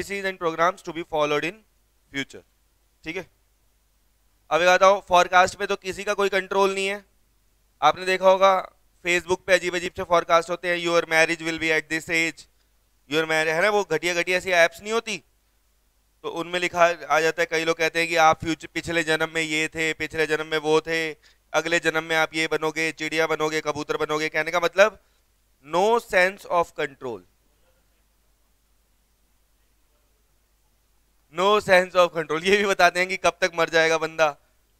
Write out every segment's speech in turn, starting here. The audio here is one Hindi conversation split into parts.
Policies and programs to be followed in future. ठीक है, अब एक आता हूँ फॉरकास्ट पे, तो किसी का कोई कंट्रोल नहीं है। आपने देखा होगा फेसबुक पे अजीब अजीब से फॉरकास्ट होते हैं, your marriage will be at this age, your marriage, है ना, वो घटिया घटिया ऐसी ऐप्स नहीं होती, तो उनमें लिखा आ जाता है, कई लोग कहते हैं कि आप फ्यूचर पिछले जन्म में ये थे, पिछले जन्म में वो थे, अगले जन्म में आप ये बनोगे, चिड़िया बनोगे, कबूतर बनोगे। कहने का मतलब no sense of control, no sense of control. ये भी बताते हैं कि कब तक मर जाएगा बंदा,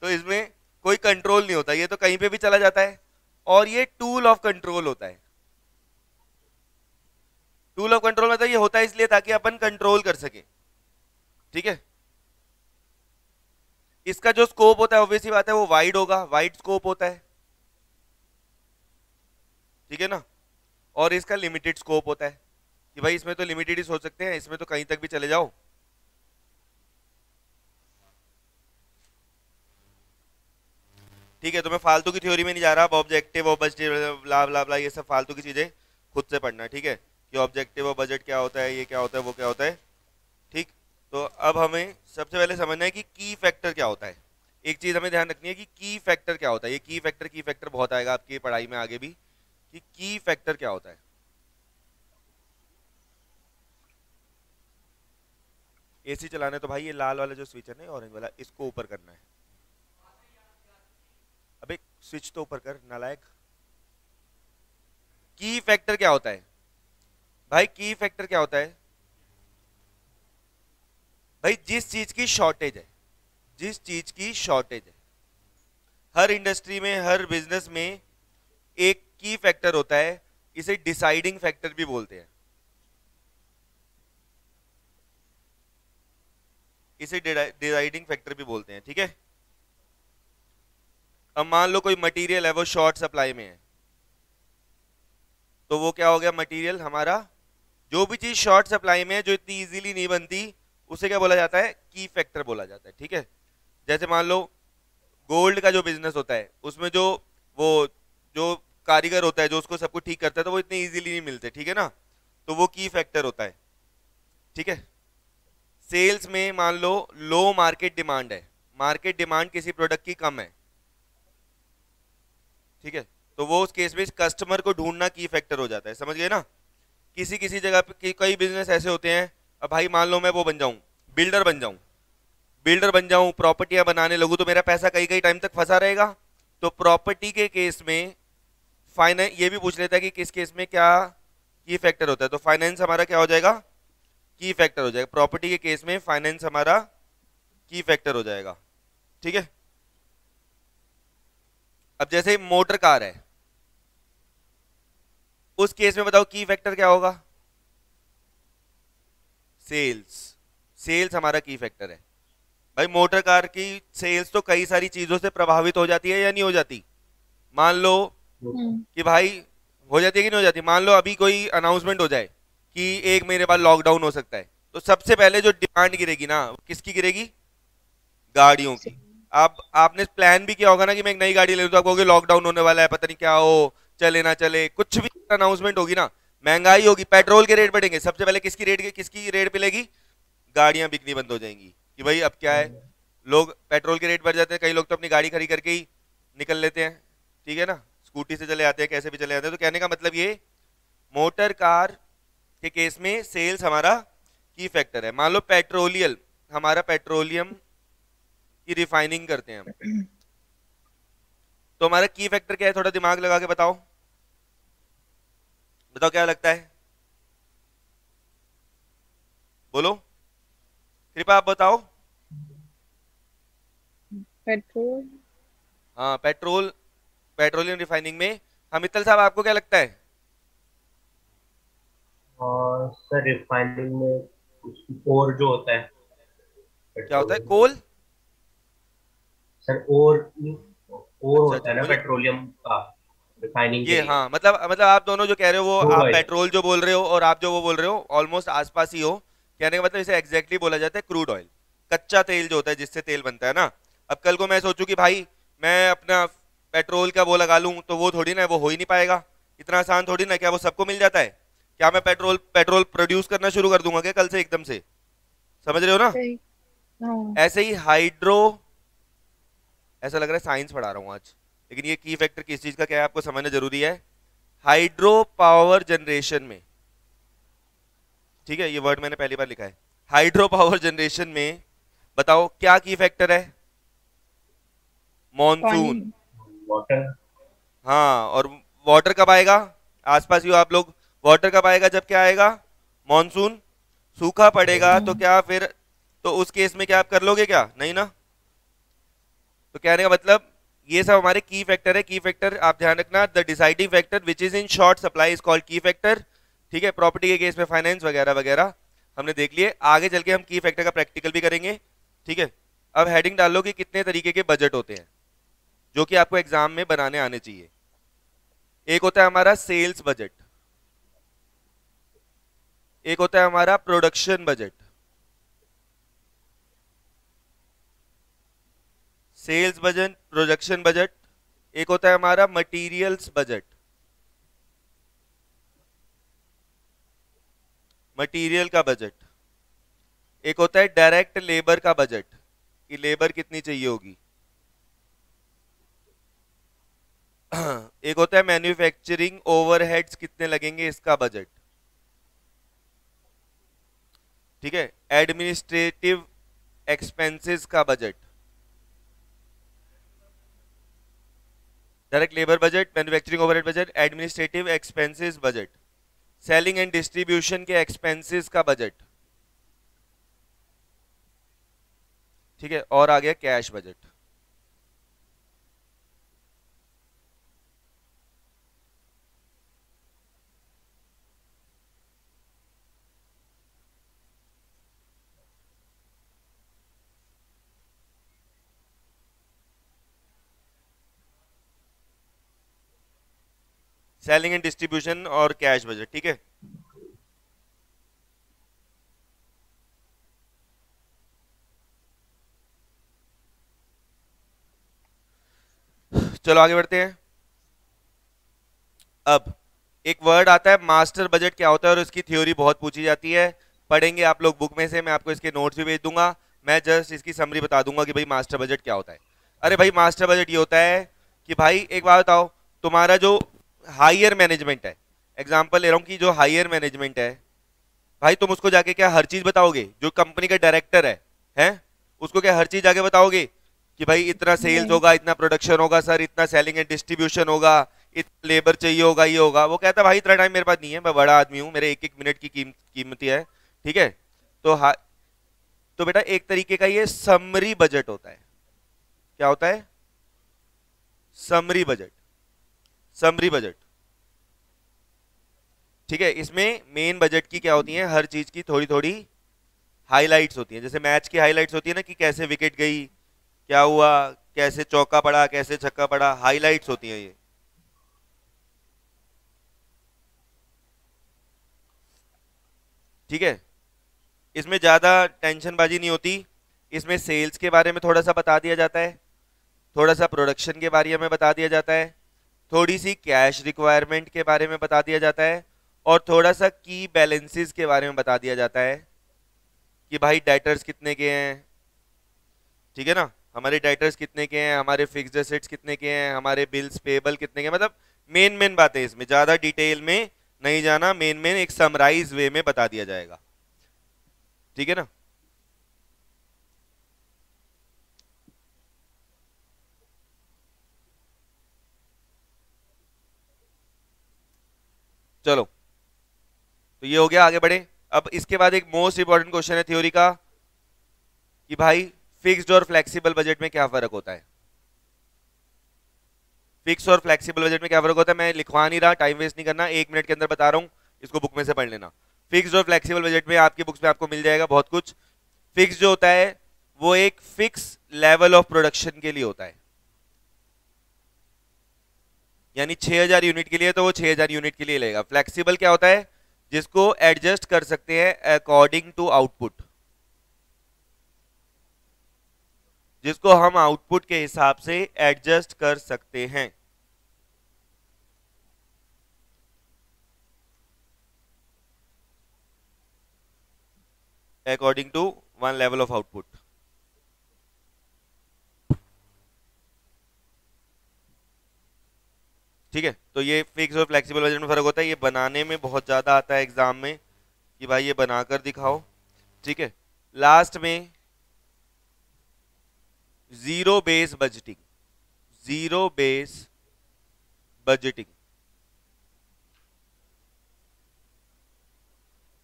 तो इसमें कोई कंट्रोल नहीं होता, ये तो कहीं पे भी चला जाता है, और ये टूल ऑफ कंट्रोल होता है। टूल ऑफ कंट्रोल मतलब ये होता है इसलिए ताकि अपन कंट्रोल कर सके। ठीक है, इसका जो स्कोप होता है ऑब्वियसली बात है वो वाइड होगा, वाइड स्कोप होता है, ठीक है ना, और इसका लिमिटेड स्कोप होता है कि भाई इसमें तो लिमिटेड ही सोच सकते हैं, इसमें तो कहीं तक भी चले जाओ। ठीक है, तो मैं फालतू की थ्योरी में नहीं जा रहा, अब ऑब्जेक्टिव और बजट ब्ला ब्ला ब्ला ये सब फालतू की चीजें खुद से पढ़ना। ठीक है, कि ऑब्जेक्टिव और बजट क्या होता है, ये क्या होता है, वो क्या होता है। ठीक, तो अब हमें सबसे पहले समझना है कि की फैक्टर क्या होता है। एक चीज हमें ध्यान रखनी है कि की फैक्टर क्या होता है। ये की फैक्टर बहुत आएगा आपकी पढ़ाई में आगे भी, कि की फैक्टर क्या होता है। एसी चलाना है तो भाई ये लाल वाला जो स्विच है ना, ऑरेंज वाला, इसको ऊपर करना है। अबे स्विच तो ऊपर कर नालायक। की फैक्टर क्या होता है भाई, की फैक्टर क्या होता है भाई, जिस चीज की शॉर्टेज है, जिस चीज की शॉर्टेज है, हर इंडस्ट्री में, हर बिजनेस में एक की फैक्टर होता है, इसे डिसाइडिंग फैक्टर भी बोलते हैं, इसे डिसाइडिंग फैक्टर भी बोलते हैं। ठीक है, अब मान लो कोई मटेरियल है वो शॉर्ट सप्लाई में है, तो वो क्या हो गया, मटेरियल हमारा, जो भी चीज शॉर्ट सप्लाई में है, जो इतनी इजीली नहीं बनती, उसे क्या बोला जाता है, की फैक्टर बोला जाता है। ठीक है, जैसे मान लो गोल्ड का जो बिजनेस होता है, उसमें जो वो जो कारीगर होता है जो उसको सब कुछ ठीक करता है, तो वो इतने इजीली नहीं मिलते। ठीक है ना, तो वो की फैक्टर होता है। ठीक है, सेल्स में मान लो लो मार्केट डिमांड है, मार्केट डिमांड किसी प्रोडक्ट की कम है, ठीक है, तो वो उस केस में कस्टमर को ढूंढना की फैक्टर हो जाता है। समझ गए ना, किसी किसी जगह पे कई बिजनेस ऐसे होते हैं, अब भाई मान लो मैं वो बन जाऊं, बिल्डर बन जाऊं, बिल्डर बन जाऊं, प्रॉपर्टियां बनाने लगूं, तो मेरा पैसा कई कई टाइम तक फंसा रहेगा। तो प्रॉपर्टी के केस में फाइनेंस ये भी पूछ लेता है कि किस केस में क्या की फैक्टर होता है, तो फाइनेंस हमारा क्या हो जाएगा, की फैक्टर हो जाएगा। प्रॉपर्टी के केस में फाइनेंस हमारा की फैक्टर हो जाएगा। ठीक है, अब जैसे मोटर कार है, उस केस में बताओ की फैक्टर क्या होगा, सेल्स, सेल्स हमारा की फैक्टर है। भाई मोटर कार की सेल्स तो कई सारी चीजों से प्रभावित हो जाती है या नहीं हो जाती, मान लो कि भाई हो जाती है कि नहीं हो जाती। मान लो अभी कोई अनाउंसमेंट हो जाए कि एक महीने बाद लॉकडाउन हो सकता है, तो सबसे पहले जो डिमांड गिरेगी ना, किसकी गिरेगी, गाड़ियों की। आप आपने प्लान भी किया होगा ना कि मैं एक नई गाड़ी ले लूं, तो आप कहोगे लॉकडाउन होने वाला है, पता नहीं क्या हो, चले ना चले, कुछ भी अनाउंसमेंट होगी ना, महंगाई होगी, पेट्रोल के रेट बढ़ेंगे, सबसे पहले किसकी रेट मिलेगी, गाड़ियां बिकनी बंद हो जाएंगी। कि भाई अब क्या है, लोग पेट्रोल के रेट बढ़ जाते हैं, कई लोग तो अपनी गाड़ी खरीद करके ही निकल लेते हैं। ठीक है ना, स्कूटी से चले आते हैं, कैसे भी चले आते हैं। तो कहने का मतलब ये, मोटर कार के केस में सेल्स हमारा की फैक्टर है। मान लो पेट्रोलियल, हमारा पेट्रोलियम की रिफाइनिंग करते हैं हम, तो हमारा की फैक्टर क्या है, थोड़ा दिमाग लगा के बताओ, बताओ क्या लगता है, बोलो कृपा आप बताओ। पेट्रोल। हाँ पेट्रोल, पेट्रोलियम रिफाइनिंग में, हम मित्तल साहब आपको क्या लगता है, और सर रिफाइनिंग में और जो होता है क्या होता है, पेट्रोलियम, कोल। सर और अच्छा होता अच्छा है ना मुझे पेट्रोलियम का रिफाइनिंग के ये, लिए, हाँ मतलब आप दोनों जो कह रहे हो वो, क्रूड आप ऑयल। पेट्रोल जो बोल रहे हो और आप जो वो बोल रहे हो ऑलमोस्ट आसपास ही हो। कहने का मतलब इसे एग्जैक्टली बोला जाता है क्रूड ऑयल, कच्चा तेल जो होता है जिससे तेल बनता है ना। अब कल को मैं सोचूं कि भाई मैं अपना पेट्रोल का वो लगा लूं, तो वो थोड़ी ना, वो हो ही नहीं पाएगा, इतना आसान थोड़ी ना, क्या वो सबको मिल जाता है, क्या मैं पेट्रोल पेट्रोल प्रोड्यूस करना शुरू कर दूंगा क्या कल से एकदम से, समझ रहे हो ना? सही। हाँ। ऐसे ही हाइड्रो, ऐसा लग रहा है साइंस पढ़ा रहा हूं आज, लेकिन ये की फैक्टर किस चीज का क्या है आपको समझना जरूरी है। हाइड्रो पावर जनरेशन में, ठीक है, ये वर्ड मैंने पहली बार लिखा है, हाइड्रो पावर जनरेशन में बताओ क्या की फैक्टर है? पानी। मॉनसून। वाटर। हाँ, और वाटर कब आएगा? आसपास ही हो आप लोग। वाटर कब आएगा? जब क्या आएगा? मॉनसून। सूखा पड़ेगा तो हम्म। क्या फिर, तो उस केस में क्या आप कर लोगे क्या? नहीं ना। तो कहने का मतलब ये सब हमारे की फैक्टर है। की फैक्टर आप ध्यान रखना, the deciding factor which is in short supply is called की फैक्टर। ठीक है, प्रॉपर्टी के केस में फाइनेंस वगैरह वगैरह हमने देख लिए, आगे चल के हम की फैक्टर का प्रैक्टिकल भी करेंगे। ठीक है, अब हेडिंग डाल लो कि कितने तरीके के बजट होते हैं जो कि आपको एग्जाम में बनाने आने चाहिए। एक होता है हमारा सेल्स बजट, एक होता है हमारा production budget. Sales budget, production budget. एक होता है हमारा मटेरियल्स बजट, मटेरियल का बजट। एक होता है डायरेक्ट लेबर का बजट, कि लेबर कितनी चाहिए होगी। एक होता है मैन्युफैक्चरिंग ओवरहेड्स कितने लगेंगे, इसका बजट। ठीक है, एडमिनिस्ट्रेटिव एक्सपेंसेस का budget, direct labour budget, manufacturing overhead budget, administrative expenses budget, selling and distribution के एक्सपेंसेस का बजट। ठीक है, और आ गया cash budget. Selling and distribution और कैश बजट। ठीक है, चलो आगे बढ़ते हैं। अब एक वर्ड आता है मास्टर बजट, क्या होता है और उसकी थ्योरी बहुत पूछी जाती है। पढ़ेंगे आप लोग बुक में से, मैं आपको इसके नोट्स भी भेज दूंगा। मैं जस्ट इसकी समरी बता दूंगा कि भाई मास्टर बजट क्या होता है। अरे भाई मास्टर बजट ये होता है कि भाई एक बात बताओ, तुम्हारा जो हायर मैनेजमेंट है, एग्जाम्पल ले रहा हूँ कि जो हायर मैनेजमेंट है, भाई तुम उसको जाके क्या हर चीज बताओगे? जो कंपनी का डायरेक्टर है, हैं, उसको क्या हर चीज जाके बताओगे कि भाई इतना सेल्स नहीं। होगा, इतना प्रोडक्शन होगा सर, इतना सेलिंग एंड डिस्ट्रीब्यूशन होगा, इतना लेबर चाहिए होगा, ये होगा? वो कहता है भाई इतना टाइम मेरे पास नहीं है, मैं बड़ा आदमी हूँ, मेरे एक एक मिनट की कीमती है। ठीक है, तो तो बेटा एक तरीके का ये समरी बजट होता है। क्या होता है? Summary budget, summary budget. ठीक है, इसमें मेन बजट की क्या होती है, हर चीज की थोड़ी थोड़ी हाइलाइट्स होती हैं। जैसे मैच की हाइलाइट्स होती है ना, कि कैसे विकेट गई, क्या हुआ, कैसे चौका पड़ा, कैसे छक्का पड़ा, हाइलाइट्स होती हैं ये। ठीक है, इसमें ज्यादा टेंशन बाजी नहीं होती। इसमें सेल्स के बारे में थोड़ा सा बता दिया जाता है, थोड़ा सा प्रोडक्शन के बारे में बता दिया जाता है, थोड़ी सी कैश रिक्वायरमेंट के बारे में बता दिया जाता है, और थोड़ा सा की बैलेंसेस के बारे में बता दिया जाता है कि भाई डेटर्स कितने के हैं। ठीक है ना, हमारे डेटर्स कितने के हैं, हमारे फिक्स्ड एसेट्स कितने के हैं, हमारे बिल्स पेबल कितने के हैं। मतलब मेन मेन बातें, इसमें ज्यादा डिटेल में नहीं जाना, मेन मेन एक समराइज वे में बता दिया जाएगा। ठीक है ना? चलो, तो ये हो गया, आगे बढ़े। अब इसके बाद एक मोस्ट इंपॉर्टेंट क्वेश्चन है थ्योरी का, कि भाई फिक्स्ड और फ्लेक्सिबल बजट में क्या फर्क होता है। फिक्स और फ्लेक्सिबल बजट में क्या फर्क होता है? मैं लिखवा नहीं रहा, टाइम वेस्ट नहीं करना, एक मिनट के अंदर बता रहा हूँ, इसको बुक में से पढ़ लेना। फिक्स और फ्लेक्सिबल बजट में आपकी बुक्स में आपको मिल जाएगा बहुत कुछ। फिक्स जो होता है वो एक फिक्स लेवल ऑफ प्रोडक्शन के लिए होता है, यानी 6000 यूनिट के लिए तो वो 6000 यूनिट के लिए लेगा। फ्लेक्सिबल क्या होता है? जिसको एडजस्ट कर सकते हैं अकॉर्डिंग टू आउटपुट, जिसको हम आउटपुट के हिसाब से एडजस्ट कर सकते हैं। According to one level of output. ठीक है, तो ये फिक्स और फ्लेक्सिबल बजट में फर्क होता है। ये बनाने में बहुत ज्यादा आता है एग्जाम में कि भाई ये बनाकर दिखाओ। ठीक है, लास्ट में zero base budgeting. Zero base budgeting,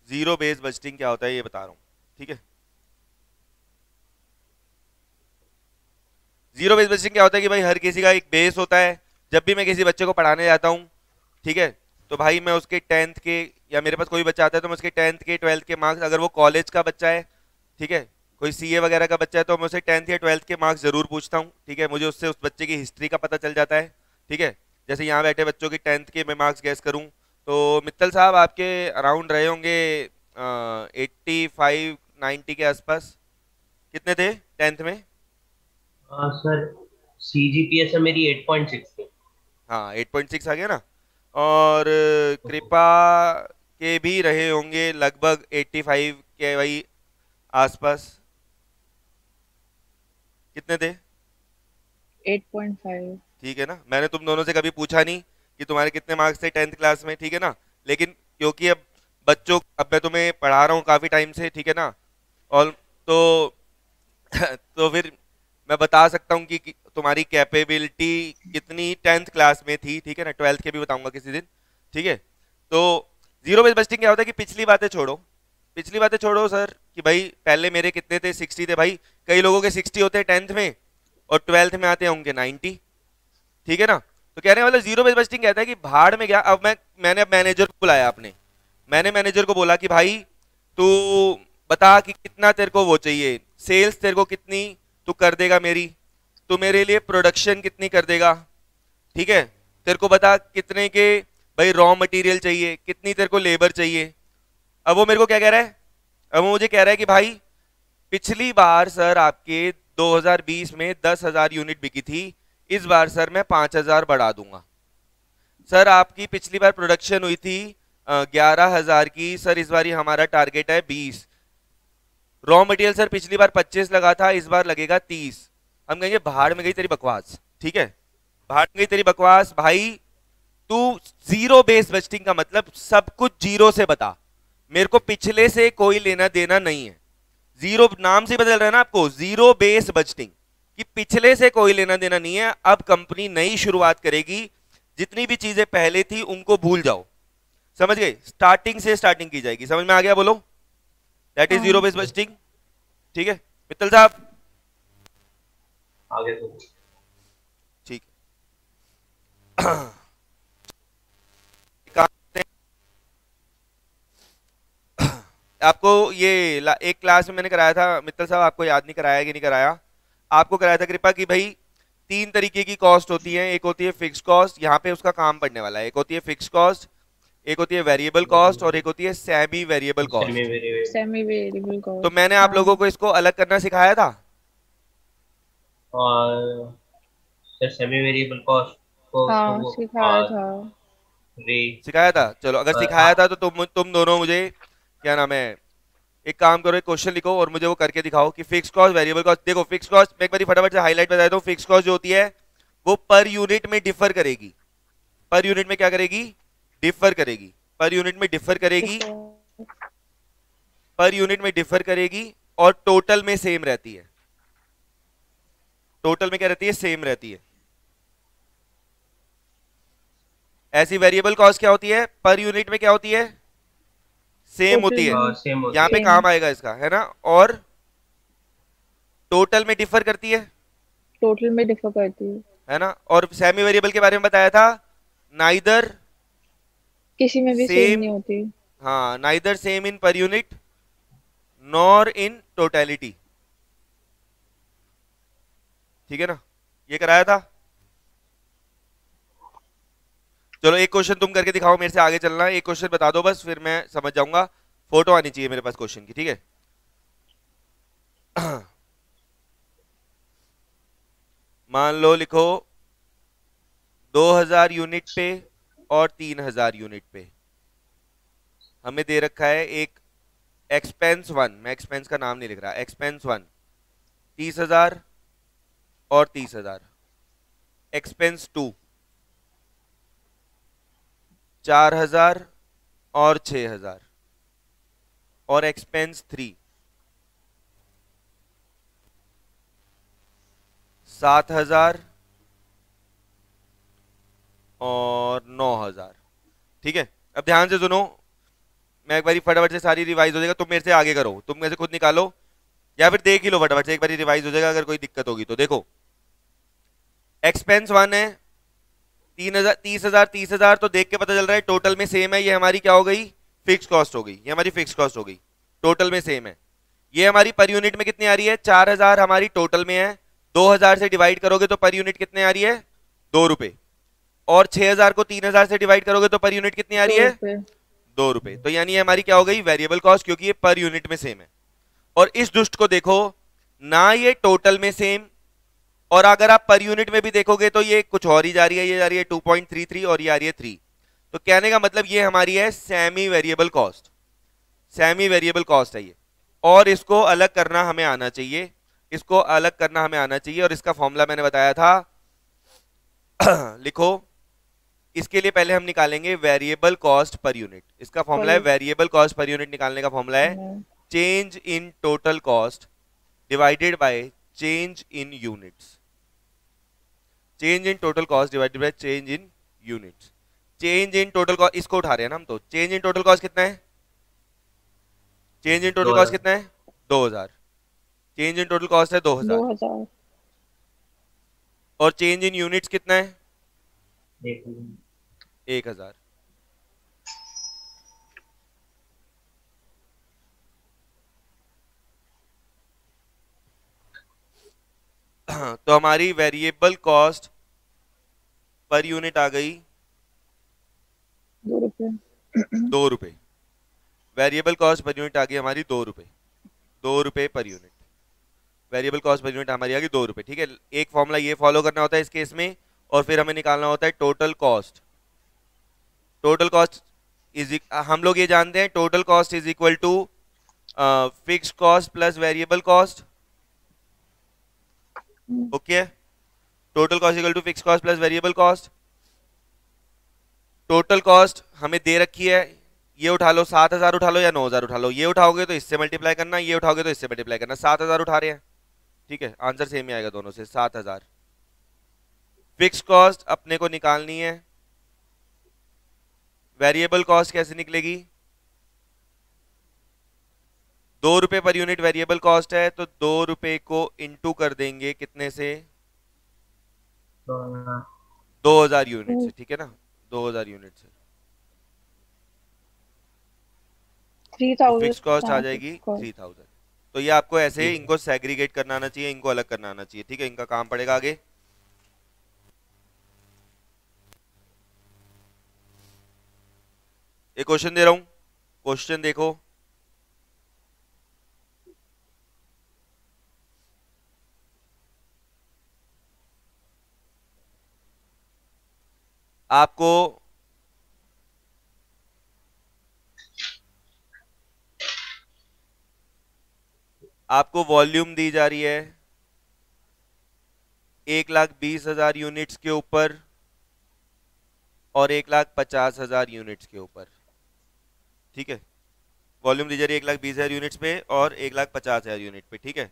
zero base budgeting क्या होता है ये बता रहा हूं। ठीक है, जीरो बेस बजटिंग क्या होता है कि भाई हर किसी का एक बेस होता है। जब भी मैं किसी बच्चे को पढ़ाने जाता हूँ, ठीक है, तो भाई मैं उसके 10th के, या मेरे पास कोई बच्चा आता है तो मैं उसके 10th के 12th के मार्क्स, अगर वो कॉलेज का बच्चा है, ठीक है, कोई सीए वगैरह का बच्चा है, तो मैं उसे 10th या 12th के मार्क्स जरूर पूछता हूँ। ठीक है, मुझे उससे उस बच्चे की हिस्ट्री का पता चल जाता है। ठीक है, जैसे यहाँ बैठे बच्चों की 10th के मैं मार्क्स गैस करूँ, तो मित्तल साहब आपके अराउंड रहे होंगे 85 90 के आसपास। कितने थे 10th में? सर CGPA मेरी 8.6 थी। हाँ 8.6 आ गया ना। और कृपा के भी रहे होंगे लगभग 85 के वही आसपास। कितने थे? 8.5। ठीक है ना, मैंने तुम दोनों से कभी पूछा नहीं कि तुम्हारे कितने मार्क्स थे 10th क्लास में। ठीक है ना, लेकिन क्योंकि अब मैं तुम्हें पढ़ा रहा हूँ काफी टाइम से, ठीक है ना, और तो तो फिर मैं बता सकता हूँ कि तुम्हारी कैपेबिलिटी कितनी 10th क्लास में थी। ठीक है ना, 12th के भी बताऊंगा किसी दिन। ठीक है, तो जीरो बेस बस्टिंग क्या होता है कि पिछली बातें छोड़ो, पिछली बातें छोड़ो सर, कि भाई पहले मेरे कितने थे, 60 थे भाई। कई लोगों के 60 होते हैं 10th में और 12th में आते हैं उनके 90। ठीक है ना, तो कहने वाला जीरो बेस बस्टिंग कहता है कि भाड़ में गया। अब मैंने अब मैनेजर को बुलाया अपने, मैंने मैनेजर को बोला कि भाई तू बता कि कितना तेरे को वो चाहिए, सेल्स तेरे को कितनी तू कर देगा मेरी, तू मेरे लिए प्रोडक्शन कितनी कर देगा। ठीक है, तेरे को बता कितने के भाई रॉ मटेरियल चाहिए, कितनी तेरे को लेबर चाहिए। अब वो मेरे को क्या कह रहा है, अब वो मुझे कह रहा है कि भाई पिछली बार सर आपके 2020 में 10,000 यूनिट बिकी थी, इस बार सर मैं 5,000 बढ़ा दूंगा। सर आपकी पिछली बार प्रोडक्शन हुई थी 11,000 की, सर इस बार हमारा टारगेट है 20। रॉ मटेरियल सर पिछली बार 25 लगा था, इस बार लगेगा 30। हम कहेंगे भाड़ में गई तेरी बकवास। ठीक है, भाड़ में गई तेरी बकवास भाई। तू जीरो बेस बजटिंग का मतलब सब कुछ जीरो से बता, मेरे को पिछले से कोई लेना देना नहीं है। जीरो नाम से बदल रहा है ना आपको, जीरो बेस बजटिंग, कि पिछले से कोई लेना देना नहीं है। अब कंपनी नई शुरुआत करेगी, जितनी भी चीजें पहले थी उनको भूल जाओ। समझ गए, स्टार्टिंग से स्टार्टिंग की जाएगी। समझ में आ गया? बोलो, दैट इज जीरो हाँ। Base budgeting. ठीक है मित्तल साहब, आगे तो ठीक है। काम करते हैं। आपको ये एक क्लास में मैंने कराया था मित्तल साहब, आपको याद नहीं कराया कि नहीं कराया? आपको कराया था कृपा कि भाई 3 तरीके की कॉस्ट होती है। एक होती है फिक्स कॉस्ट, यहाँ पे उसका काम पड़ने वाला है। एक होती है फिक्स कॉस्ट, एक होती है वेरिएबल कॉस्ट, और एक होती है semi variable semi cost. Variable. Semi variable तो कॉस्ट। मैंने आप लोगों हाँ को इसको अलग करना सिखाया था। और सर सेमी वेरिएबल कॉस्ट को तो हाँ वो सिखाया था। रे सिखाया था? चलो अगर सिखाया था तो तुम दोनों मुझे क्या नाम है, एक काम करो, एक क्वेश्चन लिखो और मुझे वो करके दिखाओ कि फिक्स कॉस्ट वेरिएबल कॉस्ट। देखो फिक्स कॉस्ट मैं एक बार फटाफट से हाईलाइट बता देता हूँ। फिक्स कॉस्ट जो होती है वो पर यूनिट में डिफर करेगी। पर यूनिट में क्या करेगी? डिफर करेगी। पर यूनिट में डिफर करेगी, पर यूनिट में डिफर करेगी, और टोटल में सेम रहती है। टोटल में क्या रहती है? सेम रहती है। ऐसी वेरिएबल कॉस्ट क्या होती है? पर यूनिट में क्या होती है? सेम टोटल होती है। में सेम होती यहां पे है। सेम। काम आएगा इसका, है ना। और टोटल में डिफर करती टोटल में डिफर करती है। है ना। और सेमी वेरिएबल के बारे में बताया था, नाइदर किसी में भी सेम सेम, नहीं होती। हाँ neither same in per unit nor in totality. ठीक है ना, ये कराया था। चलो एक क्वेश्चन तुम करके दिखाओ, मेरे से आगे चलना है। एक क्वेश्चन बता दो बस, फिर मैं समझ जाऊंगा। फोटो आनी चाहिए मेरे पास क्वेश्चन की, ठीक है। मान लो लिखो 2,000 यूनिट पे और 3,000 यूनिट पे हमें दे रखा है एक एक्सपेंस 1, मैं एक्सपेंस का नाम नहीं लिख रहा, एक्सपेंस 1 30,000 और 30,000, एक्सपेंस 2 4,000 और 6,000, और एक्सपेंस 3 7,000 और 9,000। ठीक है, अब ध्यान से सुनो, मैं एक बारी फटाफट से सारी रिवाइज हो जाएगा, तुम मेरे से आगे करो, तुम मेरे से खुद निकालो या फिर देख ही लो फटाफट से, एक बारी रिवाइज हो जाएगा, अगर कोई दिक्कत होगी तो। देखो एक्सपेंस 1 है 3,000 30,000 30,000, तो देख के पता चल रहा है टोटल में सेम है, ये हमारी क्या हो गई, फिक्स कॉस्ट हो गई, ये हमारी फिक्स कॉस्ट हो गई, टोटल में सेम है। ये हमारी पर यूनिट में कितनी आ रही है, 4,000 हमारी टोटल में है, 2,000 से डिवाइड करोगे तो पर यूनिट कितने आ रही है, 2 रुपए, और 6,000 को 3,000 से डिवाइड करोगे तो पर यूनिट कितनी आ रही 2 है, रुपए। 2 रुपए। तो यानी ये हमारी क्या हो गई, वेरिएबल कॉस्ट, क्योंकि ये पर यूनिट में सेम है। और इस दुष्ट को देखो ना, ये टोटल में सेम, और अगर आप पर यूनिट में भी देखोगे तो ये कुछ और ही जा रही है, ये जा रही है 2.33 और ये आ रही है 3। तो कहने का मतलब ये हमारी है semi variable cost, semi variable cost है ये, और इसको अलग करना हमें आना चाहिए, इसको अलग करना हमें आना चाहिए। और इसका फॉर्मूला मैंने बताया था लिखो, इसके लिए पहले हम निकालेंगे वेरिएबल कॉस्ट पर यूनिट। इसका फॉर्मूला है, वेरिएबल कॉस्ट पर यूनिट निकालने का फॉर्मूला है change in total cost divided by change in units, change in total cost divided by change in units. Change in total cost इसको उठा रहे हैं ना हम, तो चेंज इन टोटल कॉस्ट कितना है, चेंज इन टोटल कॉस्ट कितना है, 2,000, चेंज इन टोटल कॉस्ट है 2,000, 2,000। और चेंज इन यूनिट्स कितना है, 1,000। 1,000। तो हमारी वेरिएबल कॉस्ट पर यूनिट आ गई 2 रुपए। 2 रुपए, वेरिएबल कॉस्ट पर यूनिट आ गई हमारी 2 रुपए, 2 रुपए per unit, variable cost per unit हमारी आ गई 2 रुपए। ठीक है, एक फॉर्मूला ये फॉलो करना होता है इस केस में, और फिर हमें निकालना होता है total cost. Total cost is, हम लोग ये जानते हैं total cost is equal to fixed cost plus variable cost. Okay, total cost equal to fixed cost plus variable cost. Total cost हमें दे रखी है, ये उठा लो 7,000 उठा लो या 9,000 उठा लो, ये उठाओगे तो इससे मल्टीप्लाई करना, ये उठाओगे तो इससे मल्टीप्लाई करना, 7,000 उठा रहे हैं। ठीक है, आंसर सेम ही आएगा दोनों से, 7,000। फिक्स कॉस्ट अपने को निकालनी है, वेरिएबल कॉस्ट कैसे निकलेगी, 2 रुपए पर यूनिट वेरिएबल कॉस्ट है, तो 2 रुपए को इंटू कर देंगे कितने से, 2,000 यूनिट से। ठीक है ना, 2,000 यूनिट से, तो 3,000। फिक्स कॉस्ट आ हाँ, जाएगी fixed cost। 3,000। तो ये आपको ऐसे इनको सेग्रीगेट करना आना चाहिए, इनको अलग करना आना चाहिए। ठीक है, इनका काम पड़ेगा आगे। एक क्वेश्चन दे रहा हूं, क्वेश्चन देखो, आपको आपको वॉल्यूम दी जा रही है 1,20,000 यूनिट्स के ऊपर और 1,50,000 यूनिट्स के ऊपर। ठीक है, वॉल्यूम दी जा रही है 1,20,000 यूनिट्स पे और 1,50,000 यूनिट पे। ठीक है,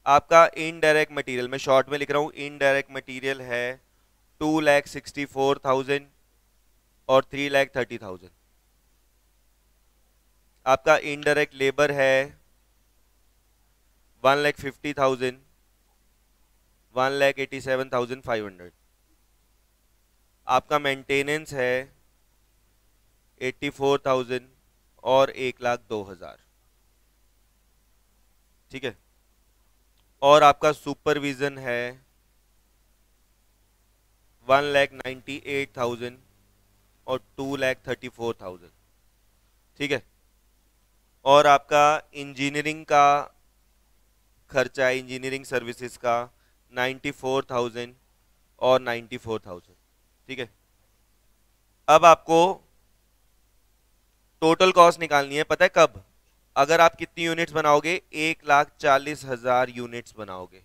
आपका इनडायरेक्ट मटेरियल, मैं शॉर्ट में लिख रहा हूँ, इनडायरेक्ट मटेरियल है 2,64,000 और 3,30,000। आपका इनडायरेक्ट लेबर है 1,50,000, 1,87,500। आपका मेंटेनेंस है 84,000 और 1,02,000। ठीक है, और आपका सुपरविजन है 1,98,000 और 2,34,000। ठीक है, और आपका इंजीनियरिंग का खर्चा है, इंजीनियरिंग सर्विसेज का 94,000 और 94,000। ठीक है, अब आपको टोटल कॉस्ट निकालनी है, पता है कब, अगर आप कितनी यूनिट्स बनाओगे, 1,40,000 यूनिट्स बनाओगे,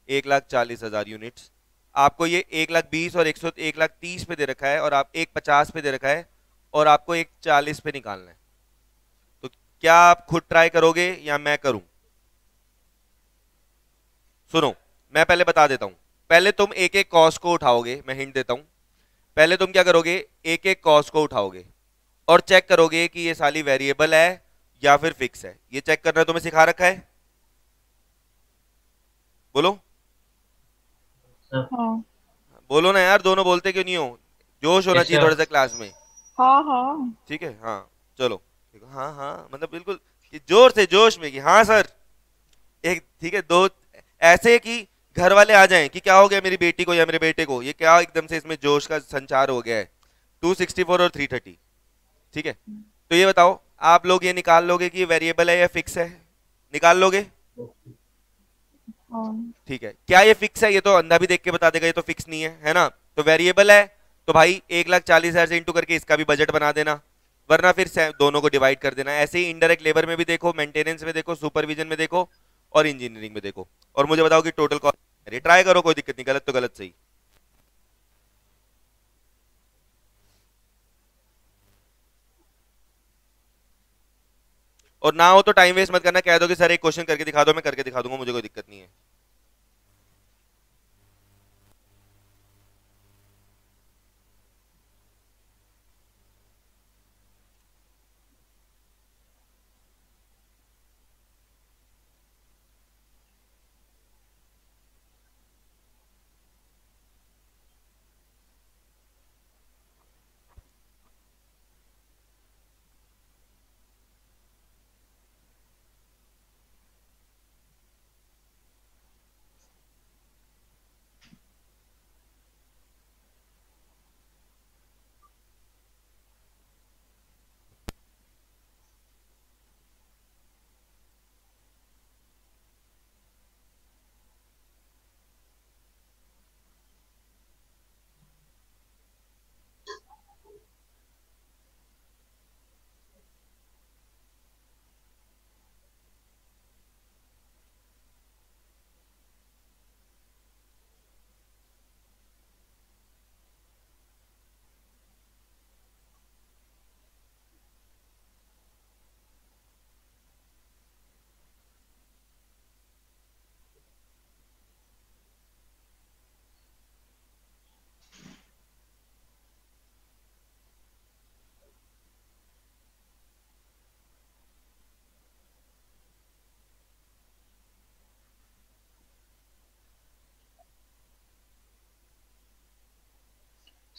1,40,000 यूनिट्स। आपको ये 1,20,000 और 1,30,000 पे दे रखा है, और आप 1,50 पे दे रखा है, और आपको 1,40 पे निकालना है। तो क्या आप खुद ट्राई करोगे या मैं करूं? सुनो, मैं पहले बता देता हूं। पहले तुम एक एक कॉस्ट को उठाओगे, मैं हिंट देता हूं। पहले तुम क्या करोगे, एक एक कॉस्ट को उठाओगे और चेक करोगे कि ये साली वेरिएबल है या फिर फिक्स है। ये चेक करना तुम्हें सिखा रखा है? बोलो हाँ बोलो ना यार, दोनों बोलते क्यों नहीं हो? जोश होना यस चाहिए सर। थोड़ा सा क्लास में। हाँ हाँ। ठीक है, हाँ चलो। देखो, हाँ हाँ मतलब बिल्कुल कि जोर से जोश में कि हाँ सर। एक ठीक है, दो ऐसे कि घर वाले आ जाएं कि क्या हो गया मेरी बेटी को या मेरे बेटे को, ये क्या एकदम से इसमें जोश का संचार हो गया है। 264 और 330। ठीक है, तो ये बताओ, आप लोग ये निकाल लोगे कि ये वेरिएबल है या फिक्स है? निकाल लोगे? हाँ ठीक है, क्या ये फिक्स है? ये तो अंधा भी देख के बता देगा ये तो फिक्स नहीं है ना। तो वेरिएबल है तो भाई 1,40,000 से इंटू करके इसका भी बजट बना देना, वरना फिर दोनों को डिवाइड कर देना। ऐसे ही इनडायरेक्ट लेबर में भी देखो, मेंटेनेंस में देखो, सुपरविजन में देखो, और इंजीनियरिंग में देखो, और मुझे बताओ कि टोटल कॉस्ट। अरे ट्राई करो, कोई दिक्कत नहीं, गलत तो गलत सही। और ना हो तो टाइम वेस्ट मत करना, कह दो कि सर एक क्वेश्चन करके दिखा दो, मैं करके दिखा दूंगा, मुझे कोई दिक्कत नहीं है।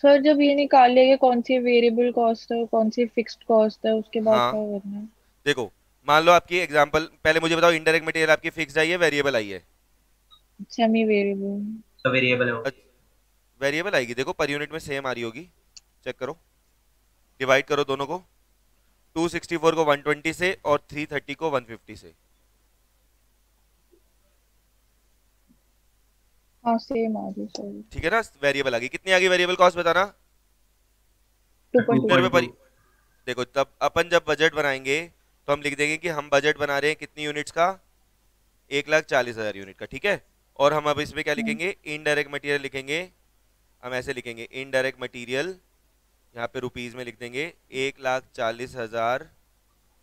सर, जब ये निकाल लिया कि कौन सी वेरिएबल कॉस्ट है और कौन सी फिक्स्ड कॉस्ट है, उसके बाद हाँ क्या करना है? देखो, मान लो आपकी एग्जांपल, पहले मुझे बताओ, इनडायरेक्ट मटेरियल आपकी फिक्स आई है वेरिएबल आई है? Semi variable. तो वेरिएबल है वो। वेरिएबल आएगी, देखो पर यूनिट में सेम आ रही होगी, चेक करो। डिवाइड करो दोनों को, 264 को 120 से और 330 को 150 से। हाँ सेम आ रही सर। ठीक है ना, वेरिएबल आ गई। कितनी आ गई वेरिएबल कॉस्ट बताना? टू 2.2। कितने रुपए पॉइंट पर? टू देखो, तब अपन जब बजट बनाएंगे तो हम लिख देंगे कि हम बजट बना रहे हैं कितनी यूनिट्स का, 1,40,000 यूनिट का। ठीक है, और हम अब इसमें क्या हम्म। लिखेंगे, इनडायरेक्ट मटेरियल लिखेंगे। हम ऐसे लिखेंगे, इनडायरेक्ट मटेरियल यहाँ पे रुपीज में लिख देंगे 1,40,000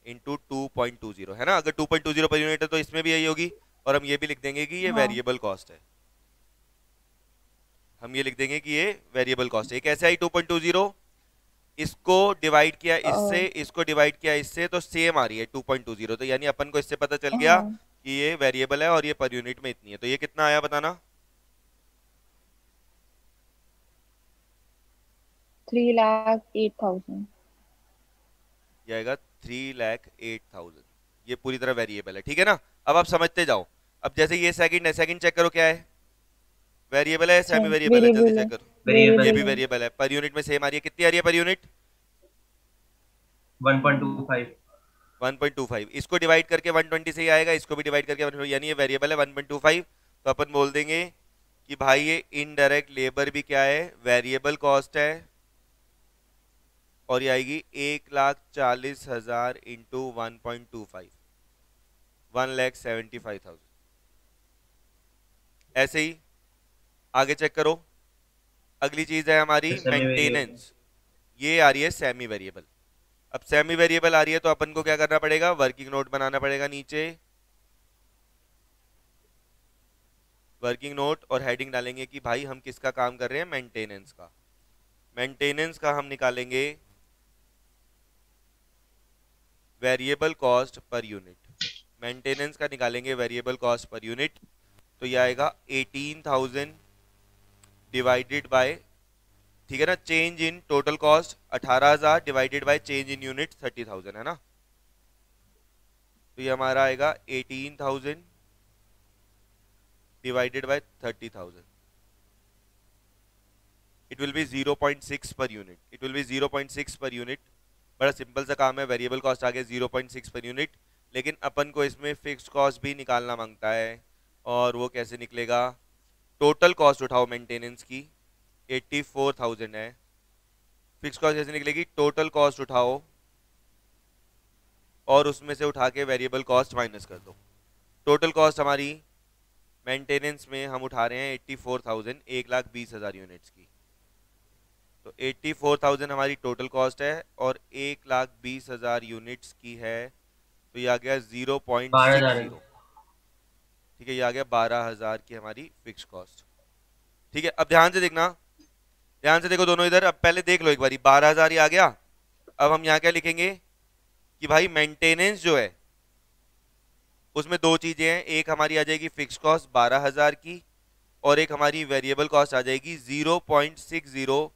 इंटू 2.20, है ना। अगर 2.20 पर यूनिट है तो इसमें भी यही होगी। और हम ये भी लिख देंगे कि ये हाँ वेरिएबल कॉस्ट है। हम ये लिख देंगे कि ये वेरिएबल कॉस्ट है। कैसे आई 2.20? इसको डिवाइड किया इससे, इसको डिवाइड किया इससे, तो सेम आ रही है 2.20। तो यानी अपन को इससे पता चल गया हाँ। कि ये वेरिएबल है और ये पर यूनिट में इतनी है। तो ये कितना आया बताना? 3,08,000। ये आएगा 3,08,000। ये पूरी तरह वेरिएबल है, ठीक है ना। अब आप समझते जाओ। अब जैसे ये सेकंड है, सेकंड चेक करो क्या है, वेरिएबल है सेमी वेरिएबल है, जल्दी वेरिएबल है। चेक करो। ये वेरिएबल भी वेरिएबल है। वेरिएबल है, पर यूनिट में सेम आ रही है। कितनी आ रही है पर यूनिट? 1.25। 1.25। इसको डिवाइड करके 120 से ही आएगा, इसको भी डिवाइड करके 120, यानी ये वेरिएबल है 1.25। तो अपन बोल देंगे कि भाई ये इनडायरेक्ट लेबर भी क्या है, वेरिएबल कॉस्ट है। और ये आएगी 1,40,000 इंटू 1.25, 1,75,000। ऐसे ही आगे चेक करो। अगली चीज है हमारी सेमी वेरिएबल। मेंटेनेंस। ये आ रही है सेमी वेरिएबल। अब सेमी वेरिएबल आ रही है तो अपन को क्या करना पड़ेगा, वर्किंग नोट बनाना पड़ेगा नीचे। वर्किंग नोट और हेडिंग डालेंगे कि भाई हम किसका काम कर रहे हैं, मेंटेनेंस का। मेंटेनेंस का हम निकालेंगे variable cost per unit. Maintenance का निकालेंगे वेरिएबल कॉस्ट पर यूनिट। तो ये आएगा 18,000 डिवाइडेड बाय, ठीक है ना, change in total cost 18,000 divided by change in unit 30,000 है ना। तो ये हमारा आएगा 18,000 divided by 30,000। It will be 0.6 per unit. It will be 0.6 per unit. बड़ा सिंपल सा काम है, वेरिएबल कॉस्ट आ गया 0.6 पर यूनिट। लेकिन अपन को इसमें फिक्स्ड कॉस्ट भी निकालना मांगता है, और वो कैसे निकलेगा, टोटल कॉस्ट उठाओ मेंटेनेंस की 84,000 है। फिक्स कॉस्ट कैसे निकलेगी, टोटल कॉस्ट उठाओ और उसमें से उठा के वेरिएबल कॉस्ट माइनस कर दो। टोटल कॉस्ट हमारी मेंटेनेंस में हम उठा रहे हैं 84,000, 1,20,000 यूनिट्स की। तो 84,000 हमारी टोटल कॉस्ट है और 1,20,000 यूनिट्स की है। तो ये आ गया 12,000 0.60। ठीक है, ये आ गया 12,000 की हमारी फिक्स कॉस्ट। ठीक है, अब ध्यान से देखना, ध्यान से देखो दोनों इधर। अब पहले देख लो एक बारी, 12,000 ही आ गया। अब हम यहाँ क्या लिखेंगे कि भाई मेंटेनेंस जो है उसमें दो चीजें हैं, एक हमारी आ जाएगी फिक्स कॉस्ट 12,000 की, और एक हमारी वेरिएबल कॉस्ट आ जाएगी 0.60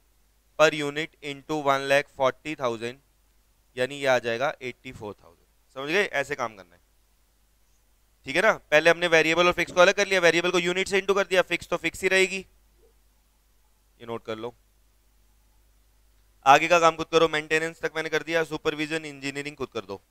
पर यूनिट इंटू 1,40,000, यानी ये आ जाएगा 84,000। समझ गए, ऐसे काम करना है। ठीक है ना, पहले हमने वेरिएबल और फिक्स को अलग कर लिया, वेरिएबल को यूनिट से इंटू कर दिया, फिक्स तो फिक्स ही रहेगी। ये नोट कर लो। आगे का काम खुद करो, मेंटेनेंस तक मैंने कर दिया, सुपरविजन इंजीनियरिंग खुद कर दो।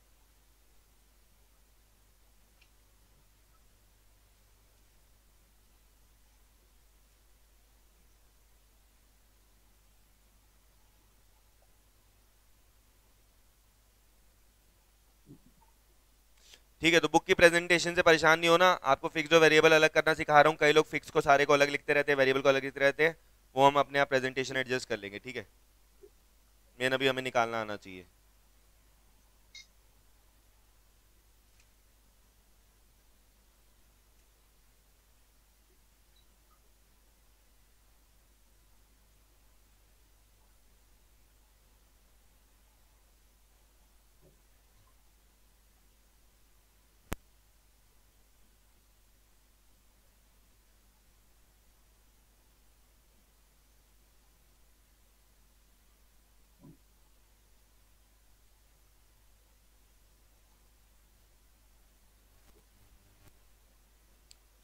ठीक है, तो बुक की प्रेजेंटेशन से परेशान नहीं होना। आपको फिक्स और वेरिएबल अलग करना सिखा रहा हूँ। कई लोग फिक्स को सारे को अलग लिखते रहते हैं, वेरिएबल को अलग लिखते रहते हैं, वो हम अपने आप प्रेजेंटेशन एडजस्ट कर लेंगे। ठीक है, मेन अभी हमें निकालना आना चाहिए।